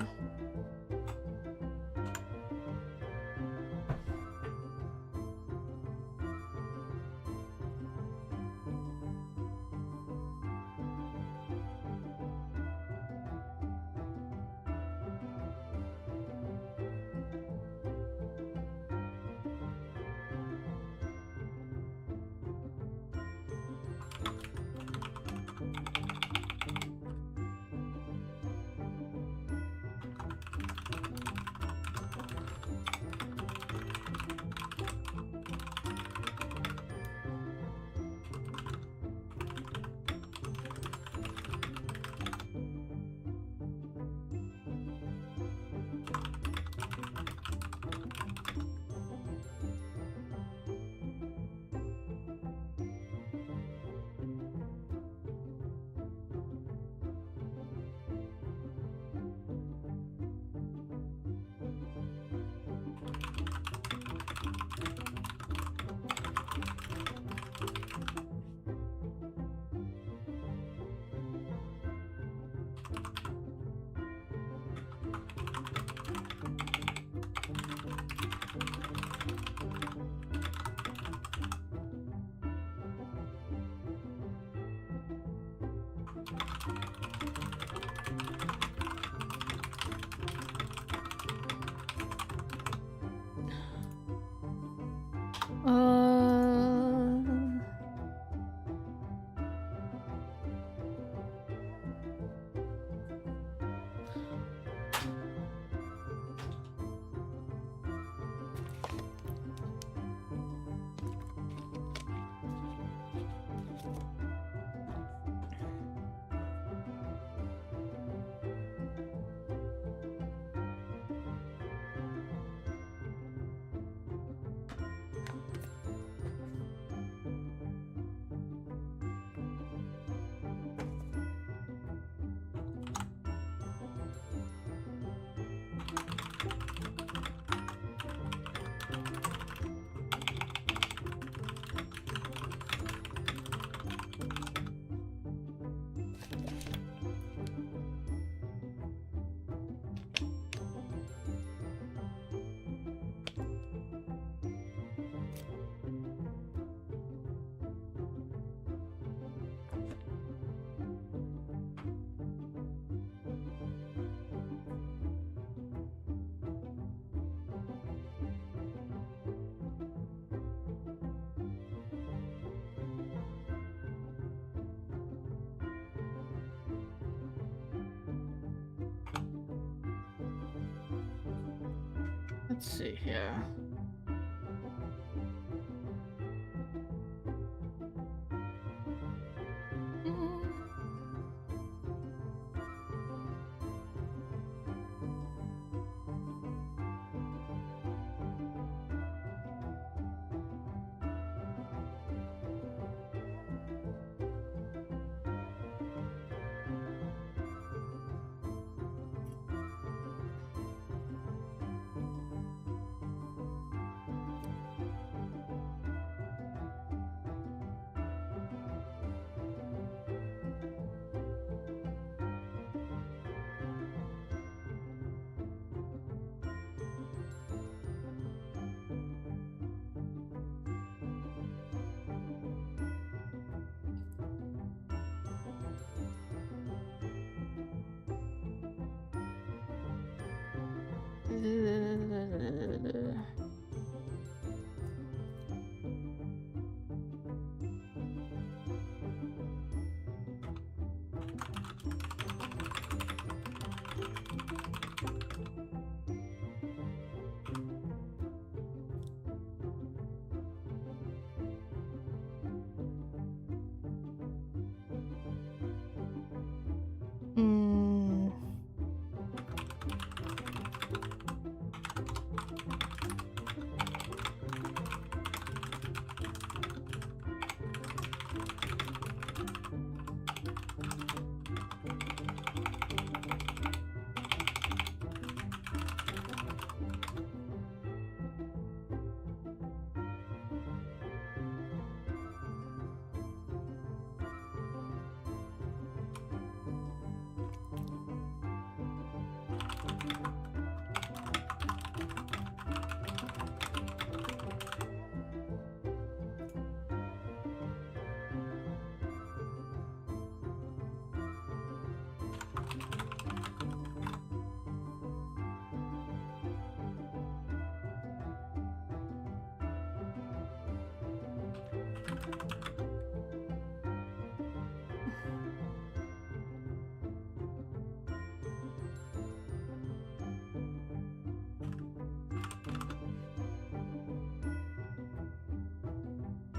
Let's see here.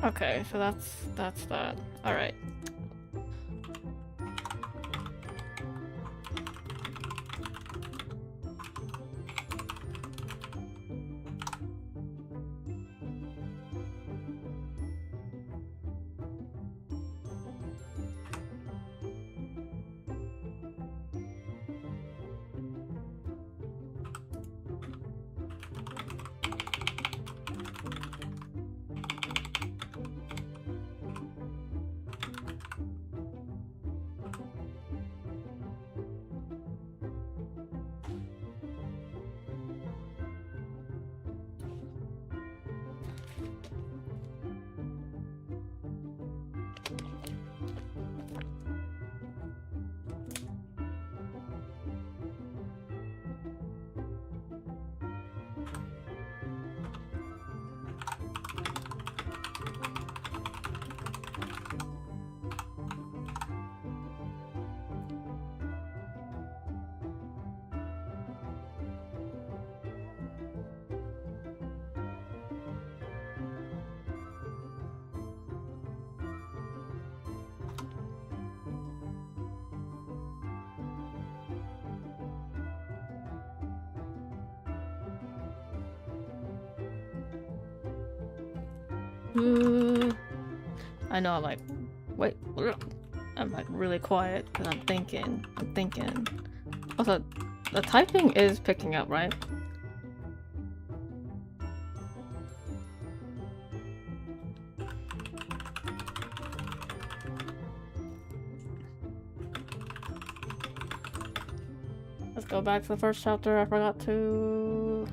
Okay, so that's that. All right. I know I'm like, wait, I'm like really quiet because I'm thinking. Also, the typing is picking up, right? Let's go back to the first chapter. I forgot to...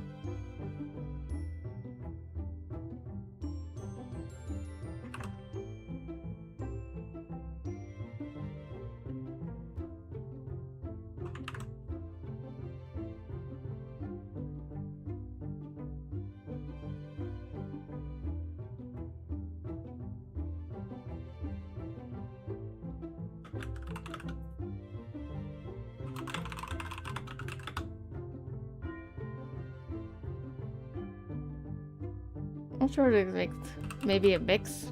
I'm sure they make maybe a mix.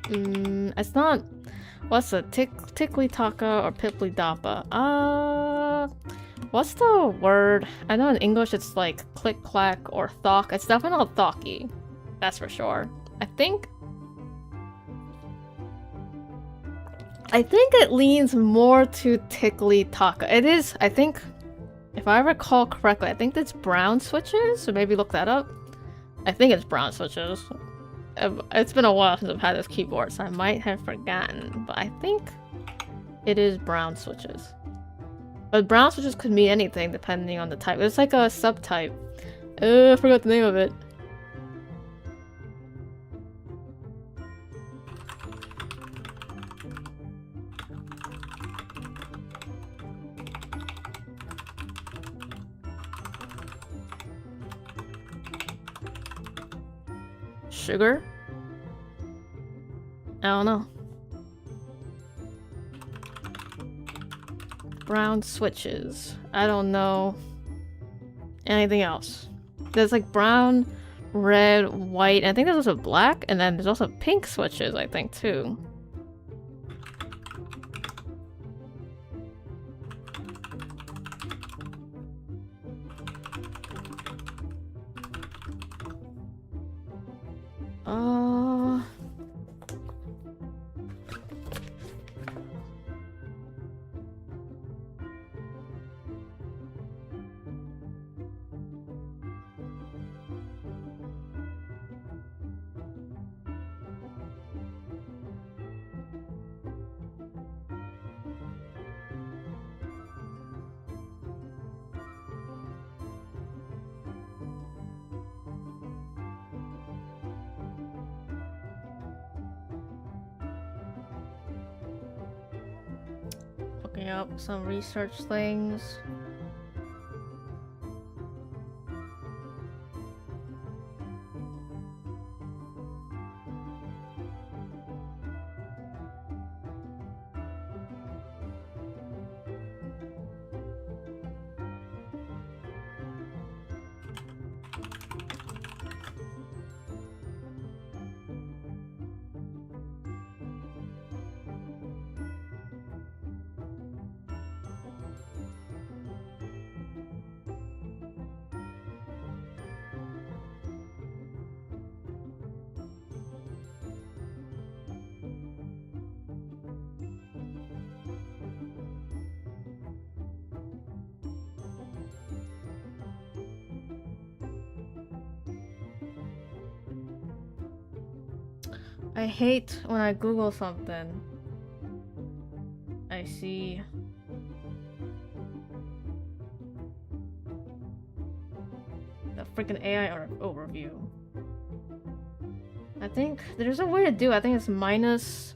It's not. What's a tickly taka or pipply dappa? What's the word? I know in English it's like click clack or thok. It's definitely not thocky. That's for sure. I think it leans more to tickly taka. It is, I think, if I recall correctly, I think it's brown switches, so maybe look that up. I think it's brown switches. It's been a while since I've had this keyboard, so I might have forgotten, but I think it is brown switches. But brown switches could mean anything depending on the type. It's like a subtype. I forgot the name of it. Sugar? I don't know. Brown switches. I don't know anything else. There's like brown, red, white, and I think there's also black, and then there's also pink switches, I think, too. Looking up some research things. I hate when I Google something. I see the freaking AI overview. I think there's a way to do it. I think it's minus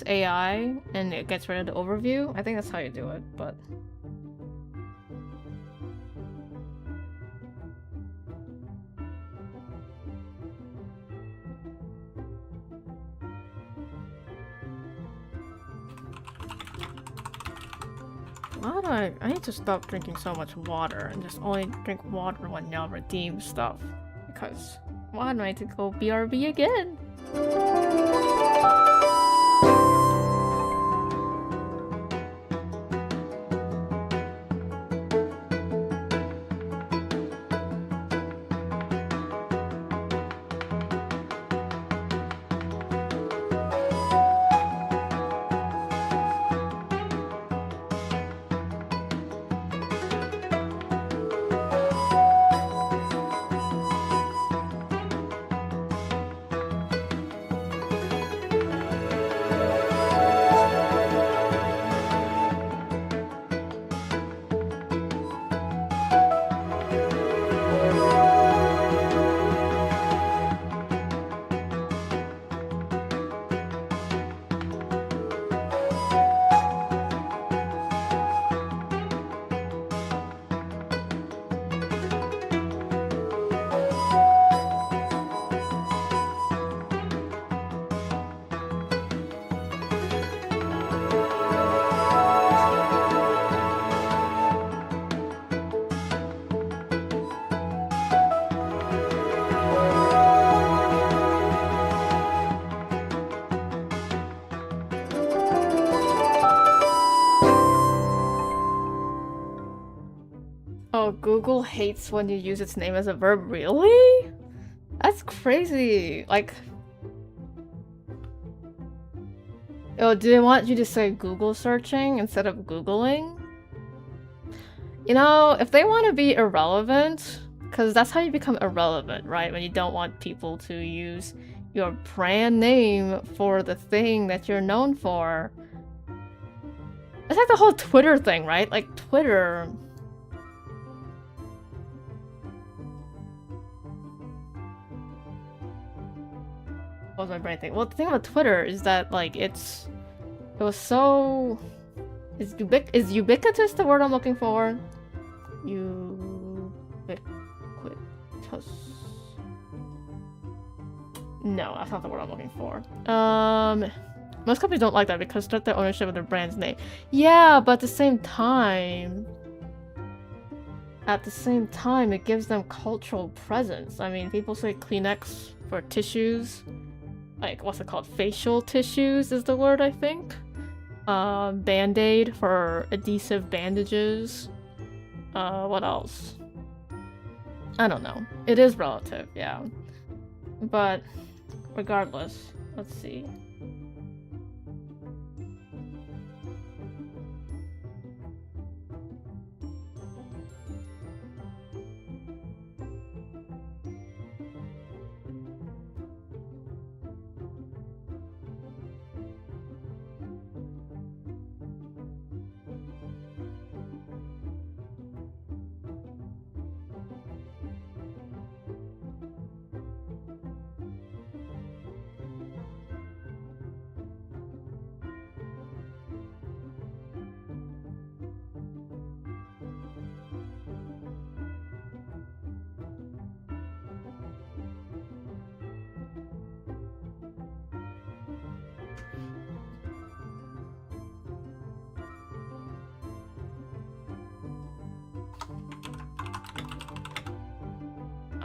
AI and it gets rid of the overview. I think that's how you do it, but I need to stop drinking so much water and just only drink water when y'all redeem stuff. Because why do I need to go BRB again? Oh, Google hates when you use its name as a verb. Really? That's crazy. Like, oh, do they want you to say Google searching instead of Googling? You know, if they want to be irrelevant, because that's how you become irrelevant, right? When you don't want people to use your brand name for the thing that you're known for. It's like the whole Twitter thing, right? Like, Twitter... What was my brain thing? Well, the thing about Twitter is that, like, it was so... Is ubiquitous the word I'm looking for? Ubiquitous. No, that's not the word I'm looking for. Most companies don't like that because it's their ownership of their brand's name. Yeah, but at the same time, it gives them cultural presence. I mean, people say Kleenex for tissues. Like, what's it called? Facial tissues is the word, I think. Band-Aid for adhesive bandages. What else? I don't know. It is relative, yeah. But regardless, let's see.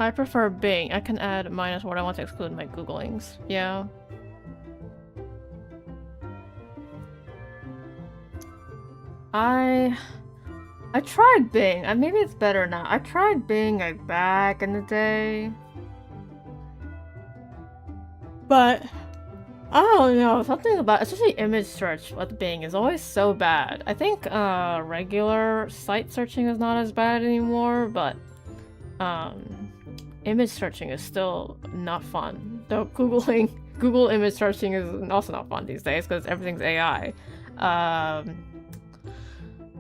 I prefer Bing. I can add minus what I want to exclude my Googlings. Yeah. I tried Bing. Maybe it's better now. I tried Bing like back in the day. But I don't know, something about, especially image search with Bing is always so bad. I think regular site searching is not as bad anymore, but image searching is still not fun. Though Google image searching is also not fun these days because everything's AI.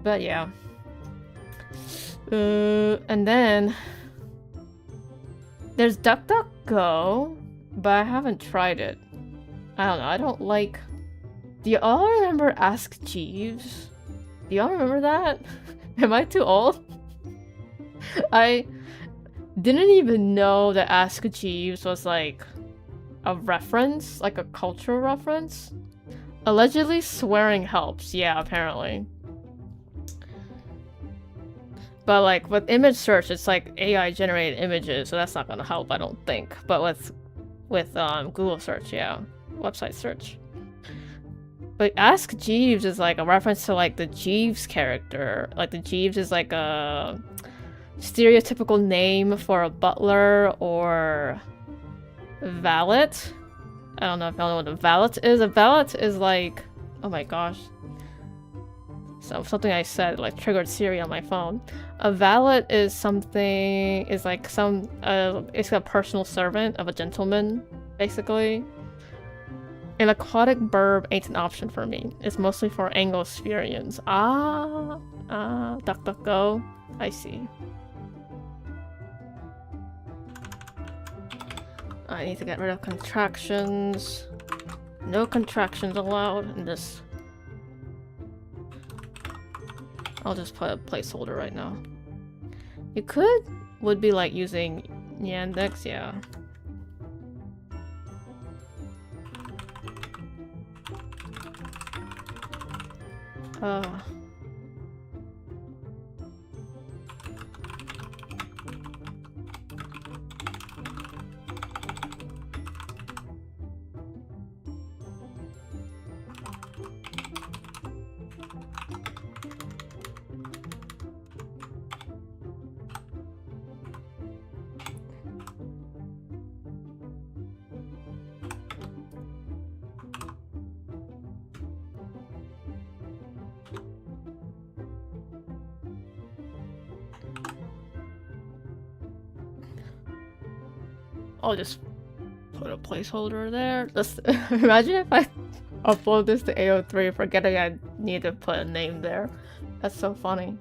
But yeah. And then there's DuckDuckGo, but I haven't tried it. I don't know, I don't like... Do you all remember Ask Jeeves? Do y'all remember that? Am I too old? I didn't even know that Ask Jeeves was like a reference, like a cultural reference. Allegedly swearing helps, yeah, apparently. But like with image search, it's like AI generated images, so that's not gonna help, I don't think. But with Google search, yeah, website search. But Ask Jeeves is like a reference to like the Jeeves character. Like the Jeeves is like a stereotypical name for a butler or valet. I don't know if y'all know what a valet is. A valet is like, oh my gosh. So something I said like triggered Siri on my phone. A valet is something, is like some, it's a personal servant of a gentleman, basically. An aquatic verb ain't an option for me. It's mostly for Anglospherians. DuckDuckGo. I see. I need to get rid of contractions. No contractions allowed in this. I'll just put a placeholder right now. You would be like using Yandex, yeah. I'll just put a placeholder there. Just imagine if I upload this to AO3 forgetting I need to put a name there. That's so funny.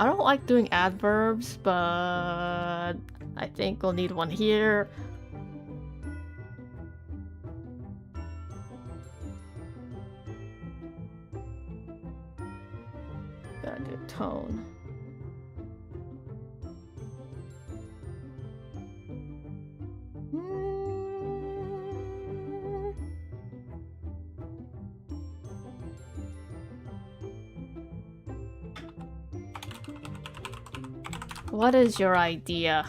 I don't like doing adverbs, but I think we'll need one here. Gotta do tone. What is your idea?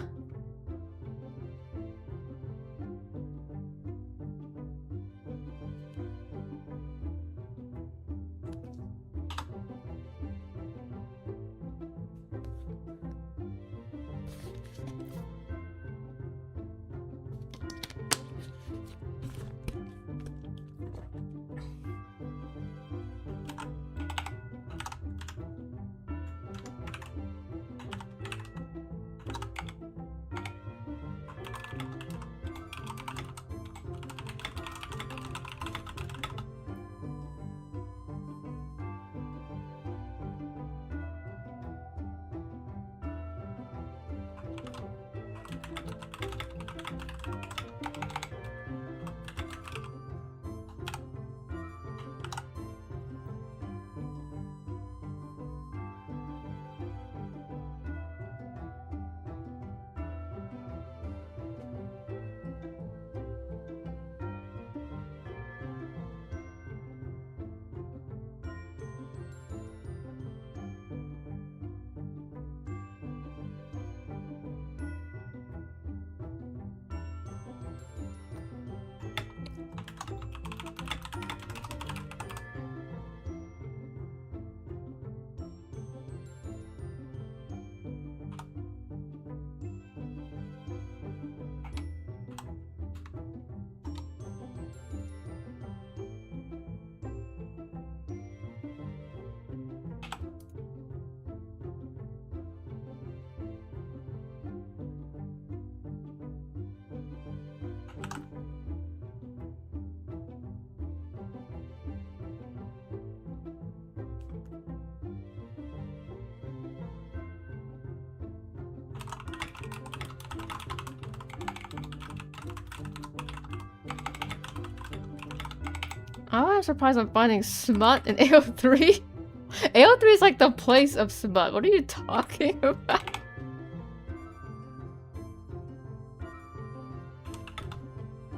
I'm surprised I'm finding smut in AO3. AO3 is like the place of smut. What are you talking about?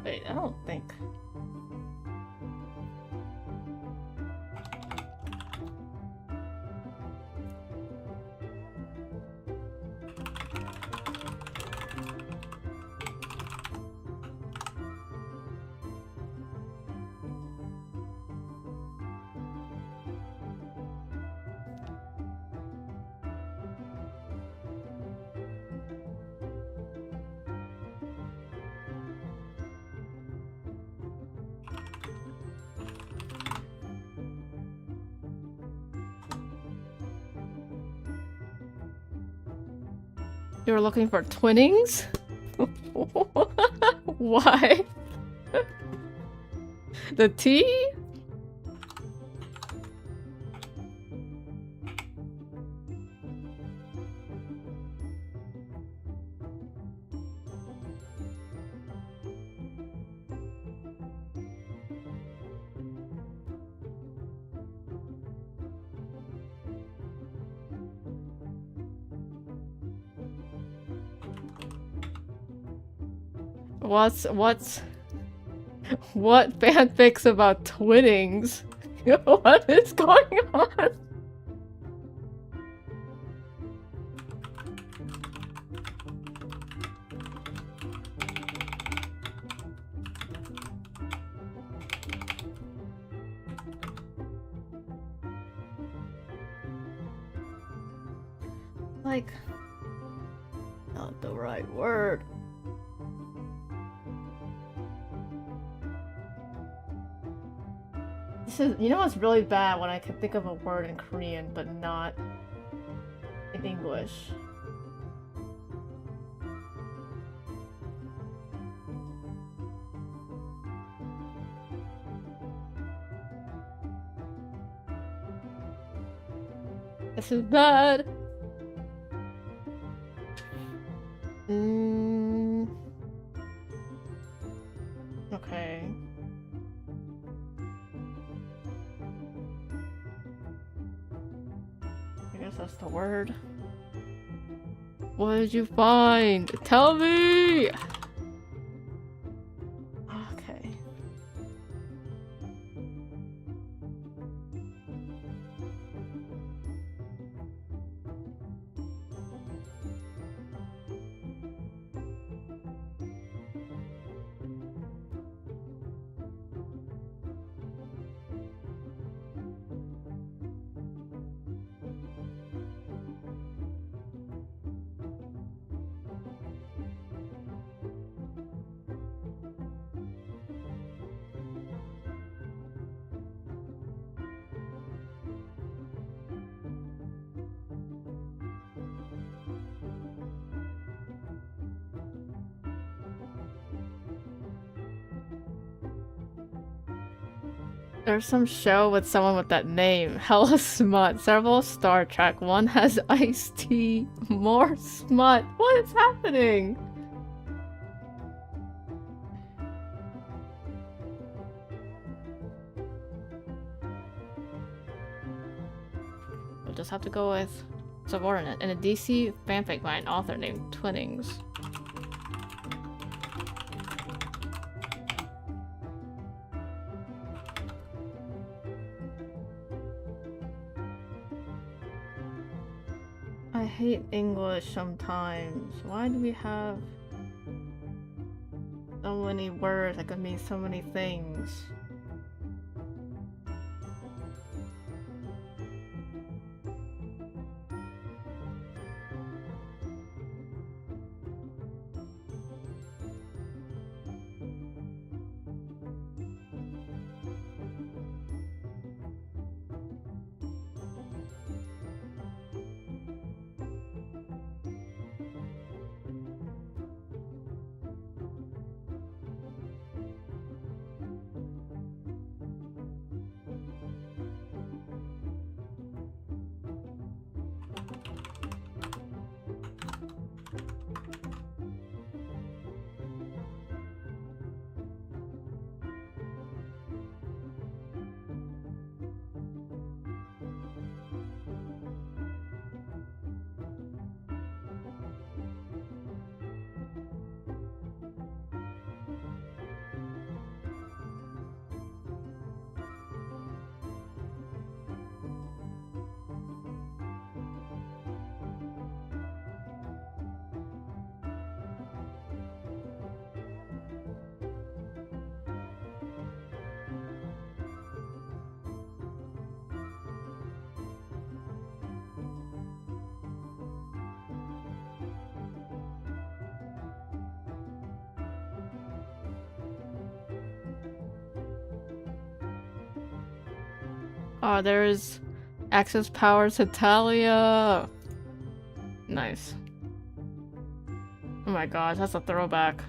Wait, I don't think. You were looking for twinnings? Why? The T? What fanfics about twinnings? What is going on? Like, not the right word. This is, you know what's really bad when I can think of a word in Korean but not in English. This is bad. Okay. I guess that's the word. What did you find? Tell me! Okay. There's some show with someone with that name. Hella smut. Several Star Trek. One has iced tea. More smut. What is happening? We'll just have to go with subordinate. In a DC fanfic by an author named Twinnings. I hate English sometimes. Why do we have so many words that could mean so many things? Oh, there's Access Powers Italia. Nice. Oh my gosh, that's a throwback.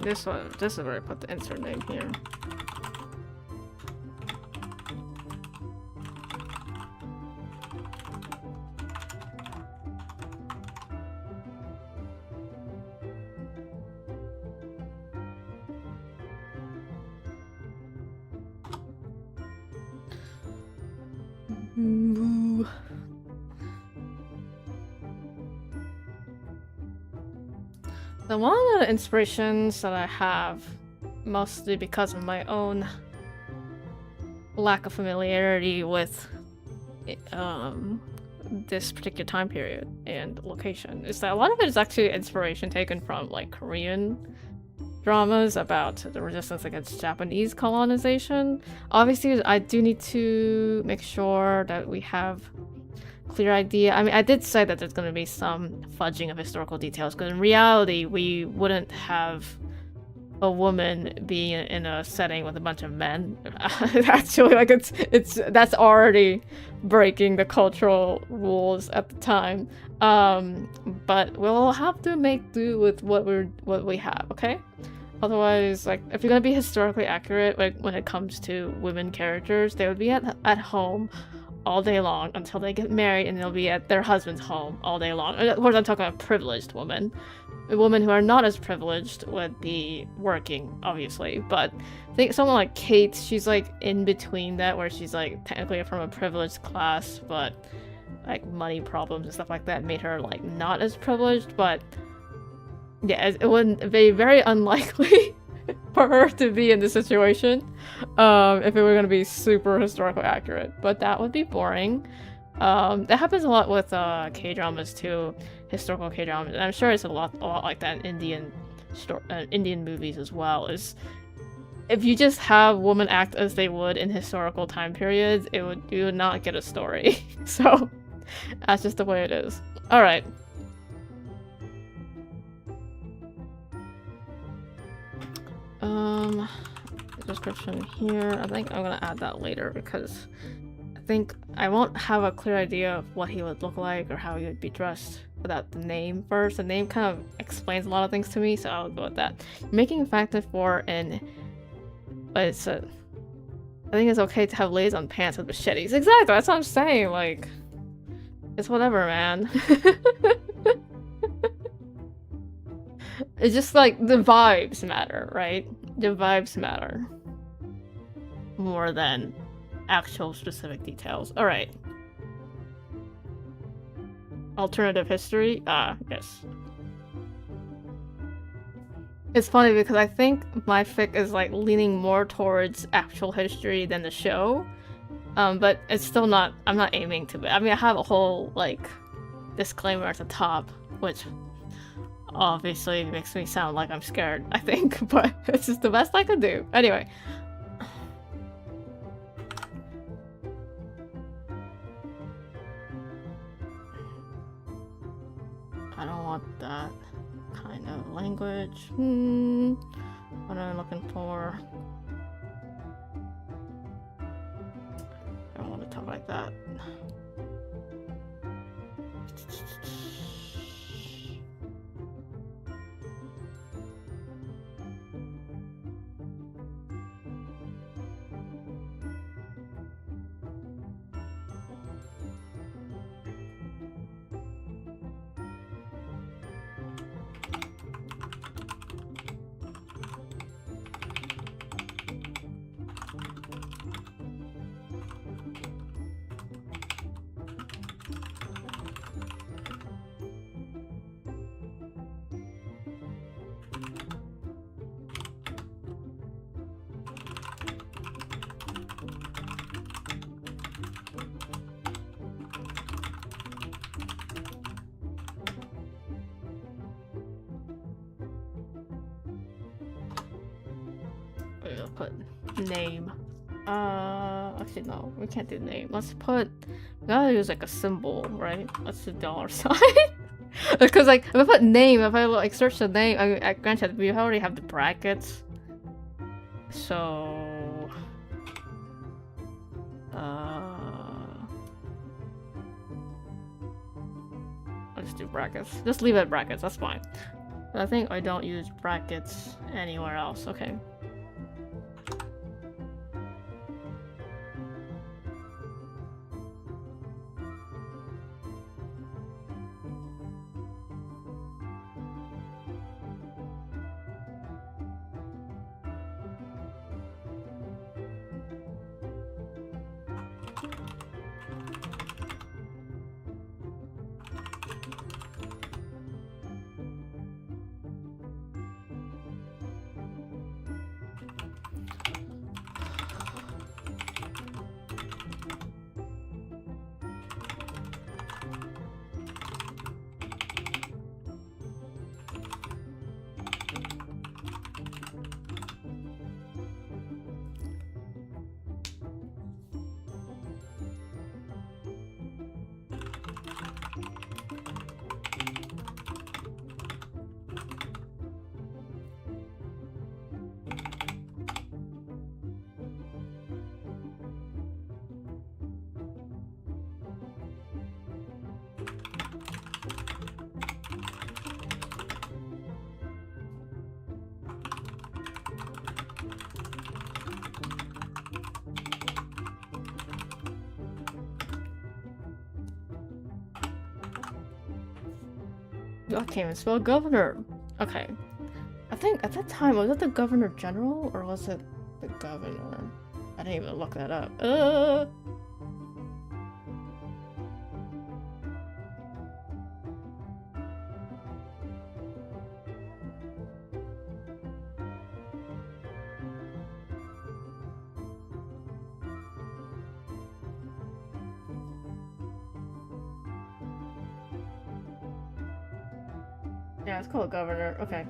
This is where I put the insert name here. Ooh. The one of the inspirations that I have, mostly because of my own lack of familiarity with this particular time period and location, is that a lot of it is actually inspiration taken from like Korean dramas about the resistance against Japanese colonization. Obviously, I do need to make sure that we have clear idea. I mean, I did say that there's going to be some fudging of historical details, because in reality, we wouldn't have a woman being in a setting with a bunch of men. Actually, like that's already breaking the cultural rules at the time. But we'll have to make do with what we have, okay? Otherwise, like, if you're gonna be historically accurate, like when it comes to women characters, they would be at home all day long until they get married, and they'll be at their husband's home all day long. Of course, I'm talking about privileged women. Women who are not as privileged would be working, obviously, but I think someone like Kate, she's like in between that, where she's like technically from a privileged class, but like money problems and stuff like that made her like not as privileged. But yeah, it wouldn't be very unlikely for her to be in this situation if it were going to be super historically accurate, but that would be boring. That happens a lot with K-dramas too, historical K-dramas, and I'm sure it's a lot like that in Indian movies as well. Is if you just have women act as they would in historical time periods, you would not get a story. So that's just the way it is. All right. Description here. I think I'm gonna add that later, because I think I won't have a clear idea of what he would look like or how he would be dressed without the name first. The name kind of explains a lot of things to me, so I'll go with that. Making a factor for but it's I think it's okay to have liaison pants with machetes. Exactly, that's what I'm saying. Like, it's whatever, man. It's just like the vibes matter, right? The vibes matter more than actual specific details. All right. Alternative history? Yes. It's funny because I think my fic is like leaning more towards actual history than the show. But it's still not, I'm not aiming to be. I mean, I have a whole like disclaimer at the top, which obviously makes me sound like I'm scared, I think, but it's just the best I can do. Anyway. I don't want that kind of language. What am I looking for? I don't want to talk like that. We'll put name. Actually no, we can't do name. Let's put, we gotta use like a symbol, right? Let's do $sign. Because like, if I put name, if I like search the name, I granted we already have the brackets. So... I'll just do brackets. Just leave it at brackets, that's fine. I think I don't use brackets anywhere else. Okay. I can't even spell governor. Okay. I think at that time, was it the governor general or was it the governor? I didn't even look that up. Yeah, it's called governor. Okay.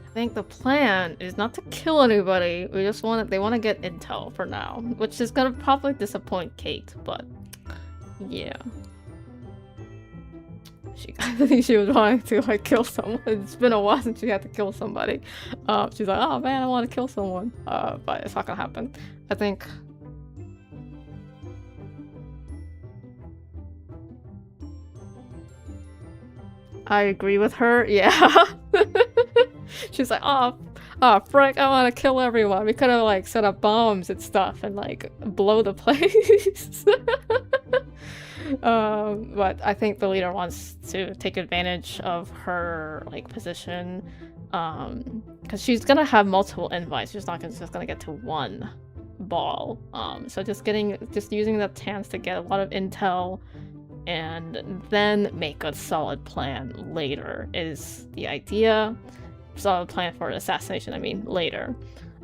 I think the plan is not to kill anybody. We just they want to get intel for now, which is gonna probably disappoint Kate, but yeah. I think she was wanting to like kill someone. It's been a while since she had to kill somebody. She's like, oh man, I want to kill someone. But it's not gonna happen. I think. I agree with her. Yeah. She's like, oh, Frank, I want to kill everyone. We could have like set up bombs and stuff and like blow the place. But I think the leader wants to take advantage of her like position, because she's gonna have multiple invites. She's not just gonna get to one ball. So just using that chance to get a lot of intel and then make a solid plan later is the idea. Solid plan for assassination, I mean, later.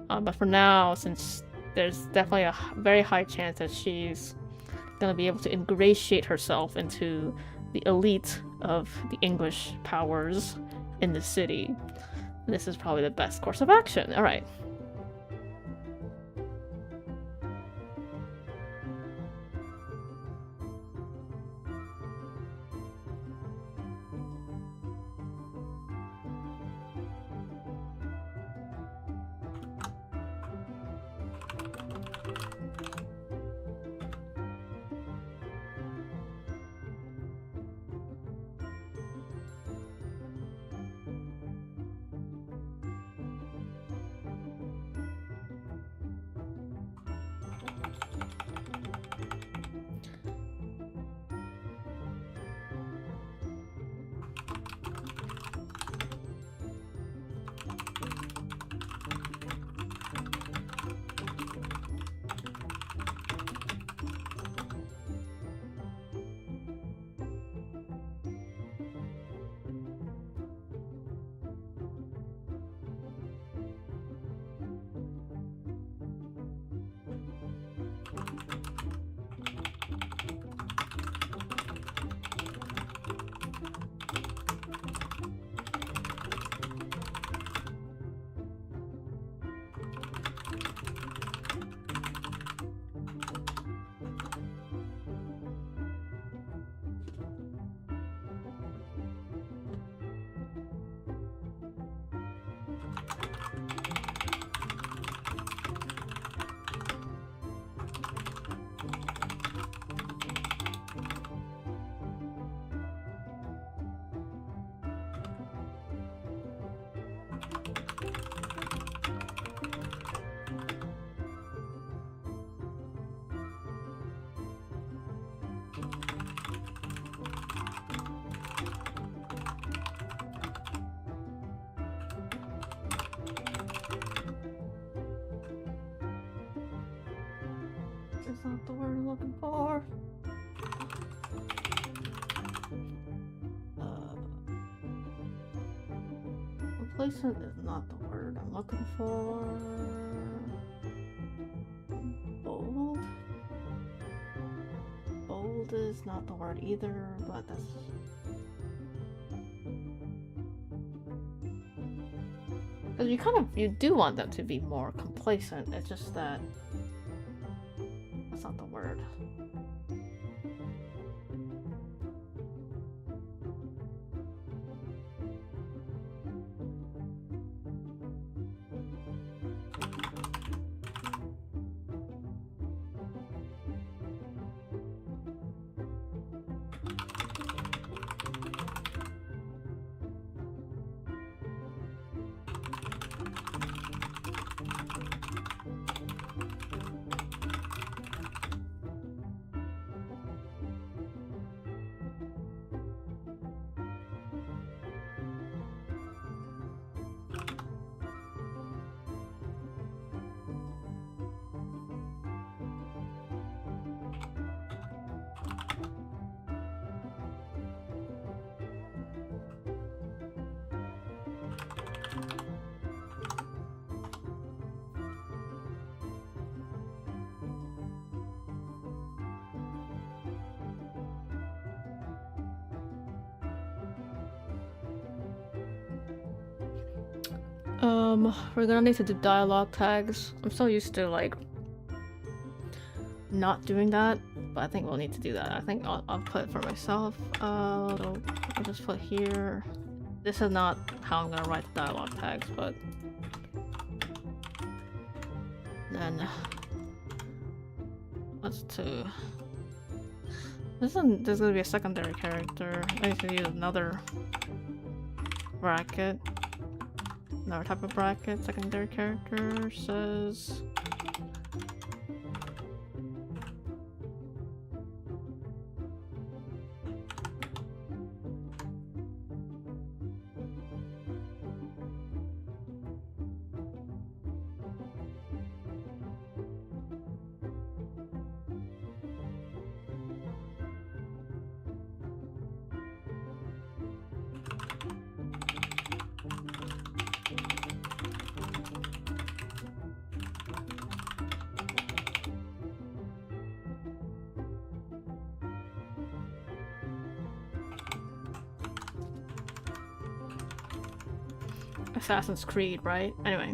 But for now, since there's definitely a very high chance that she's gonna be able to ingratiate herself into the elite of the English powers in the city, this is probably the best course of action. All right. looking for. Complacent is not the word I'm looking for. Bold? Bold is not the word either, but that's... Because you do want them to be more complacent, it's just that that's not the word. We're gonna need to do dialogue tags. I'm so used to like not doing that, but I think we'll need to do that. I think I'll put it for myself. I'll just put here. This is not how I'm gonna write the dialogue tags, but then let's do. There's gonna be a secondary character. I need to use another bracket. Another type of bracket. Secondary character says Assassin's Creed, right? Anyway.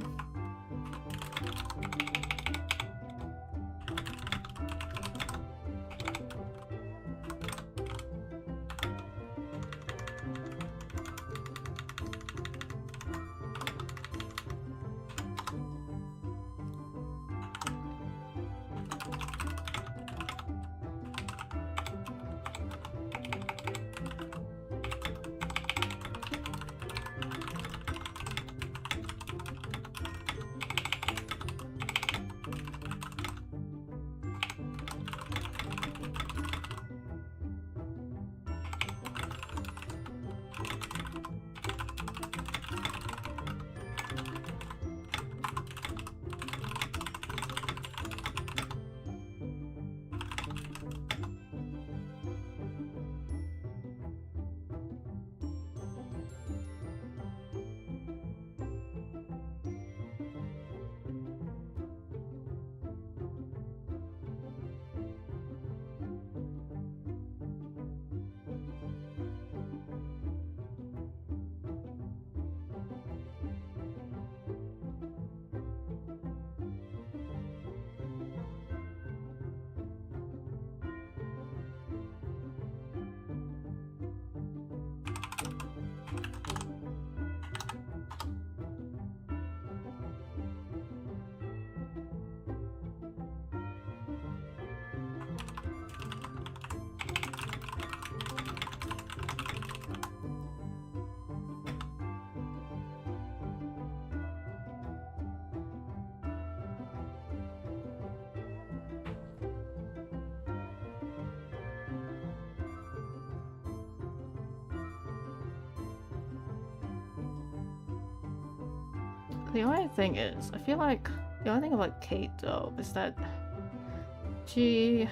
The only thing is, I feel like the only thing about Kate though is that she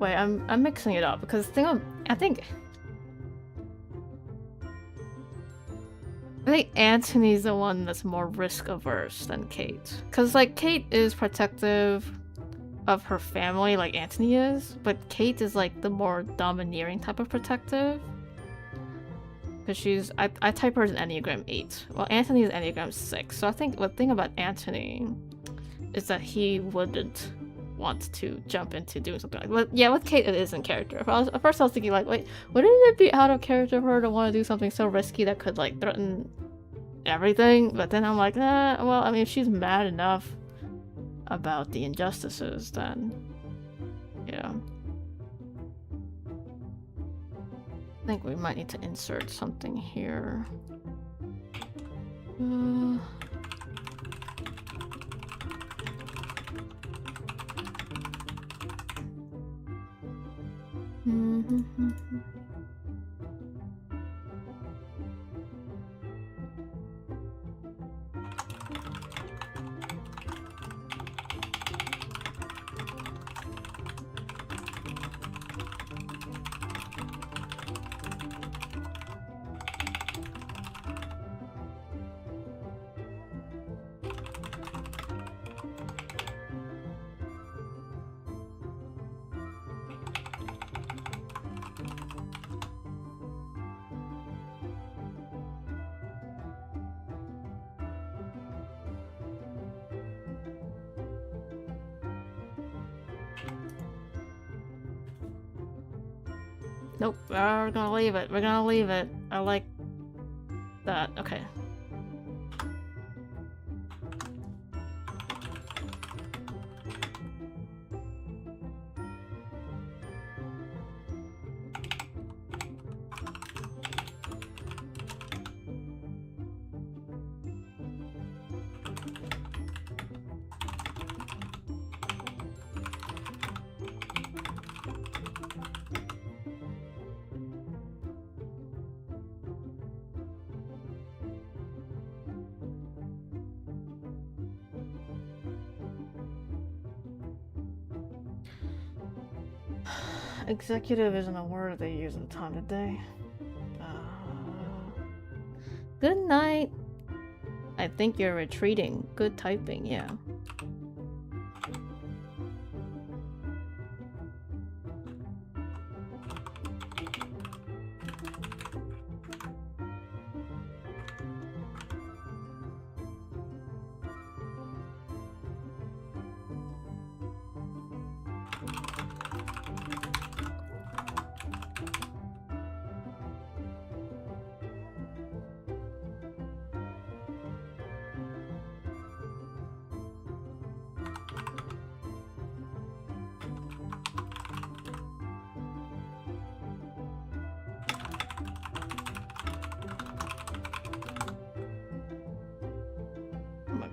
Wait, I'm mixing it up because I think Anthony's the one that's more risk averse than Kate. Cause like Kate is protective of her family like Anthony is, but Kate is like the more domineering type of protective. Cause I type her as an Enneagram 8. Well, Anthony is Enneagram 6. So I think the thing about Anthony is that he wouldn't want to jump into doing something like that. But yeah, with Kate it is in character. At first I was thinking like, wait, wouldn't it be out of character for her to want to do something so risky that could like threaten everything? But then I'm like, well, I mean, if she's mad enough about the injustices, then yeah. I think we might need to insert something here. Nope, we're gonna leave it. We're gonna leave it. I like that. Okay. Executive isn't a word they use in time today. Good night. I think you're retreating. Good typing, yeah.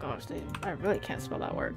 Gosh, I really can't spell that word.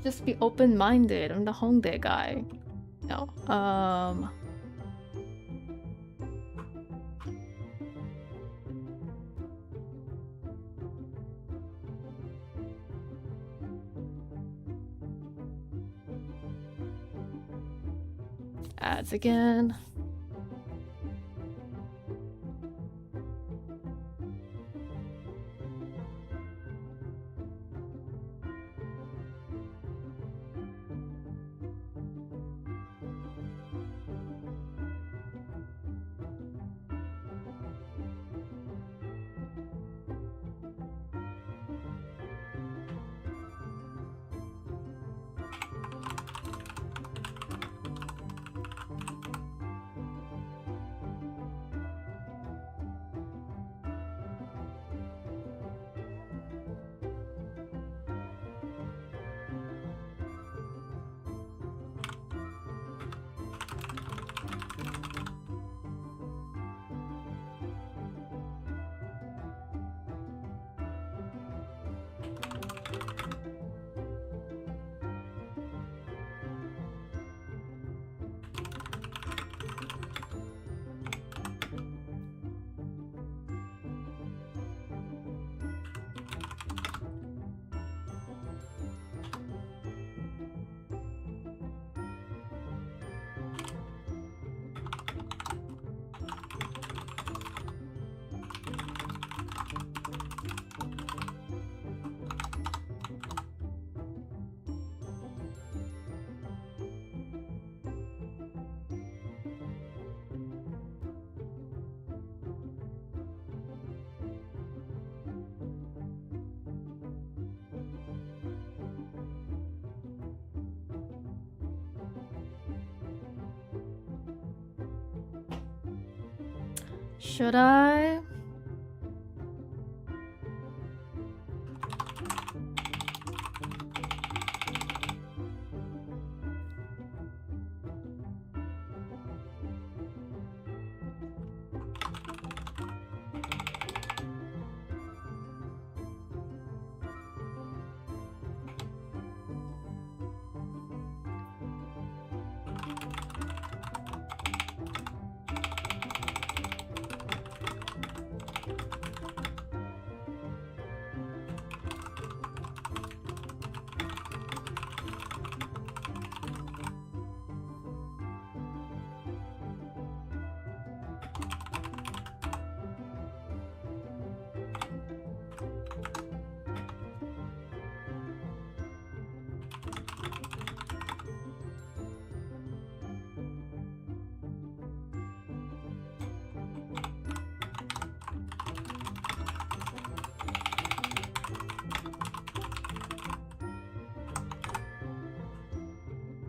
Just be open-minded. I'm the Hongdae guy. No. Ads again. Should I?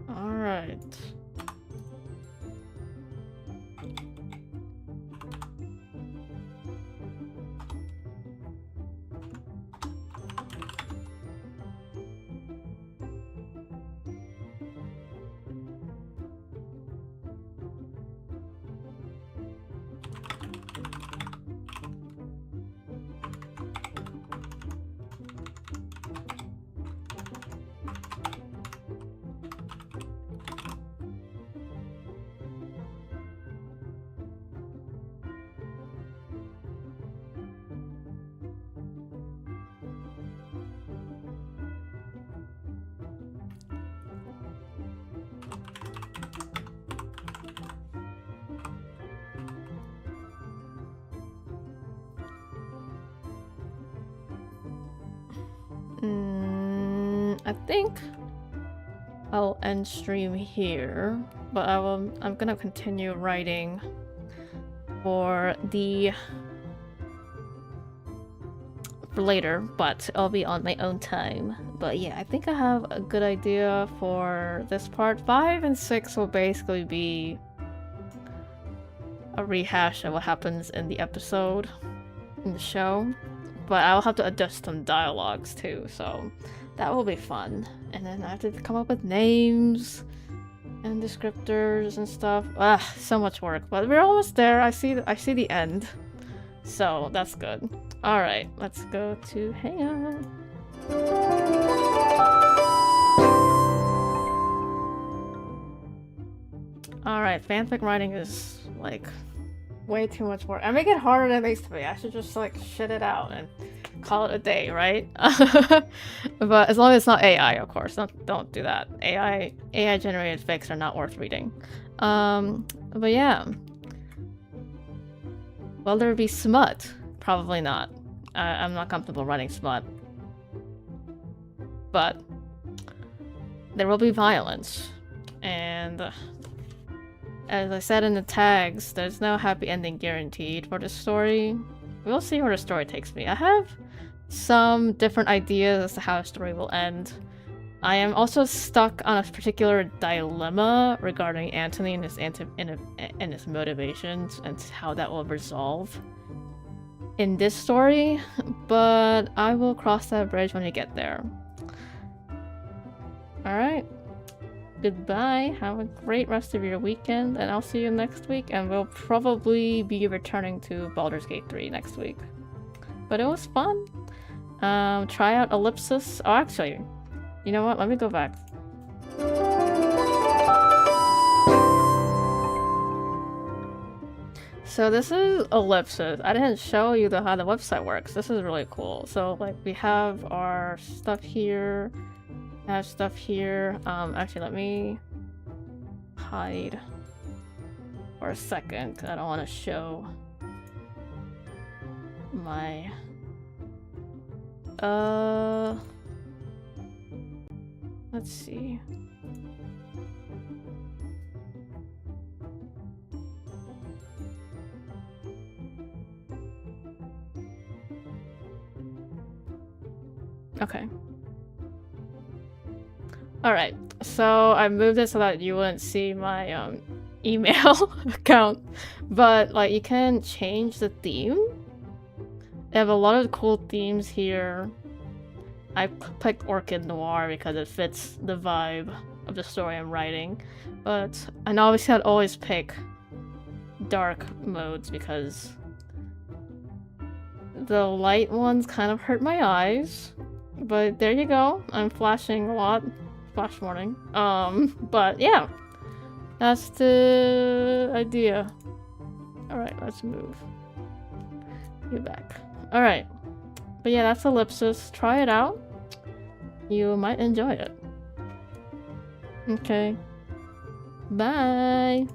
All right. I think I'll end stream here, but I'm gonna continue writing for later, but I'll be on my own time. But yeah, I think I have a good idea for this part. 5 and 6 will basically be a rehash of what happens in the episode, in the show. But I'll have to adjust some dialogues too, so that will be fun. And then I have to come up with names And descriptors and stuff. Ah, so much work, but we're almost there. I see the end. So that's good. Alright, let's go to Hangout. Alright, fanfic writing is like way too much work. I make it harder than it needs to be. I should just like shit it out and call it a day, right? But as long as it's not AI, of course. Don't do that. AI generated fics are not worth reading. But yeah. Will there be smut? Probably not. I'm not comfortable writing smut. But there will be violence. And as I said in the tags, there's no happy ending guaranteed for this story. We'll see where the story takes me. I have some different ideas as to how the story will end. I am also stuck on a particular dilemma regarding Anthony and his motivations and how that will resolve in this story, but I will cross that bridge when we get there. Alright. Goodbye. Have a great rest of your weekend, and I'll see you next week, and we'll probably be returning to Baldur's Gate 3 next week. But it was fun. Try out Ellipsis. Oh, actually, you know what? Let me go back. So this is Ellipsis. I didn't show you how the website works. This is really cool. So like we have our stuff here. I have stuff here. Actually, let me hide for a second because I don't want to show my let's see. Okay. Alright, so I moved it so that you wouldn't see my email account, but like you can change the theme. They have a lot of cool themes here. I picked Orchid Noir because it fits the vibe of the story I'm writing, but and obviously I'd always pick dark modes because the light ones kind of hurt my eyes. But there you go. I'm flashing a lot. Flash warning. But yeah. That's the idea. Alright, let's move. You back. Alright. But yeah, that's Ellipsis. Try it out. You might enjoy it. Okay. Bye!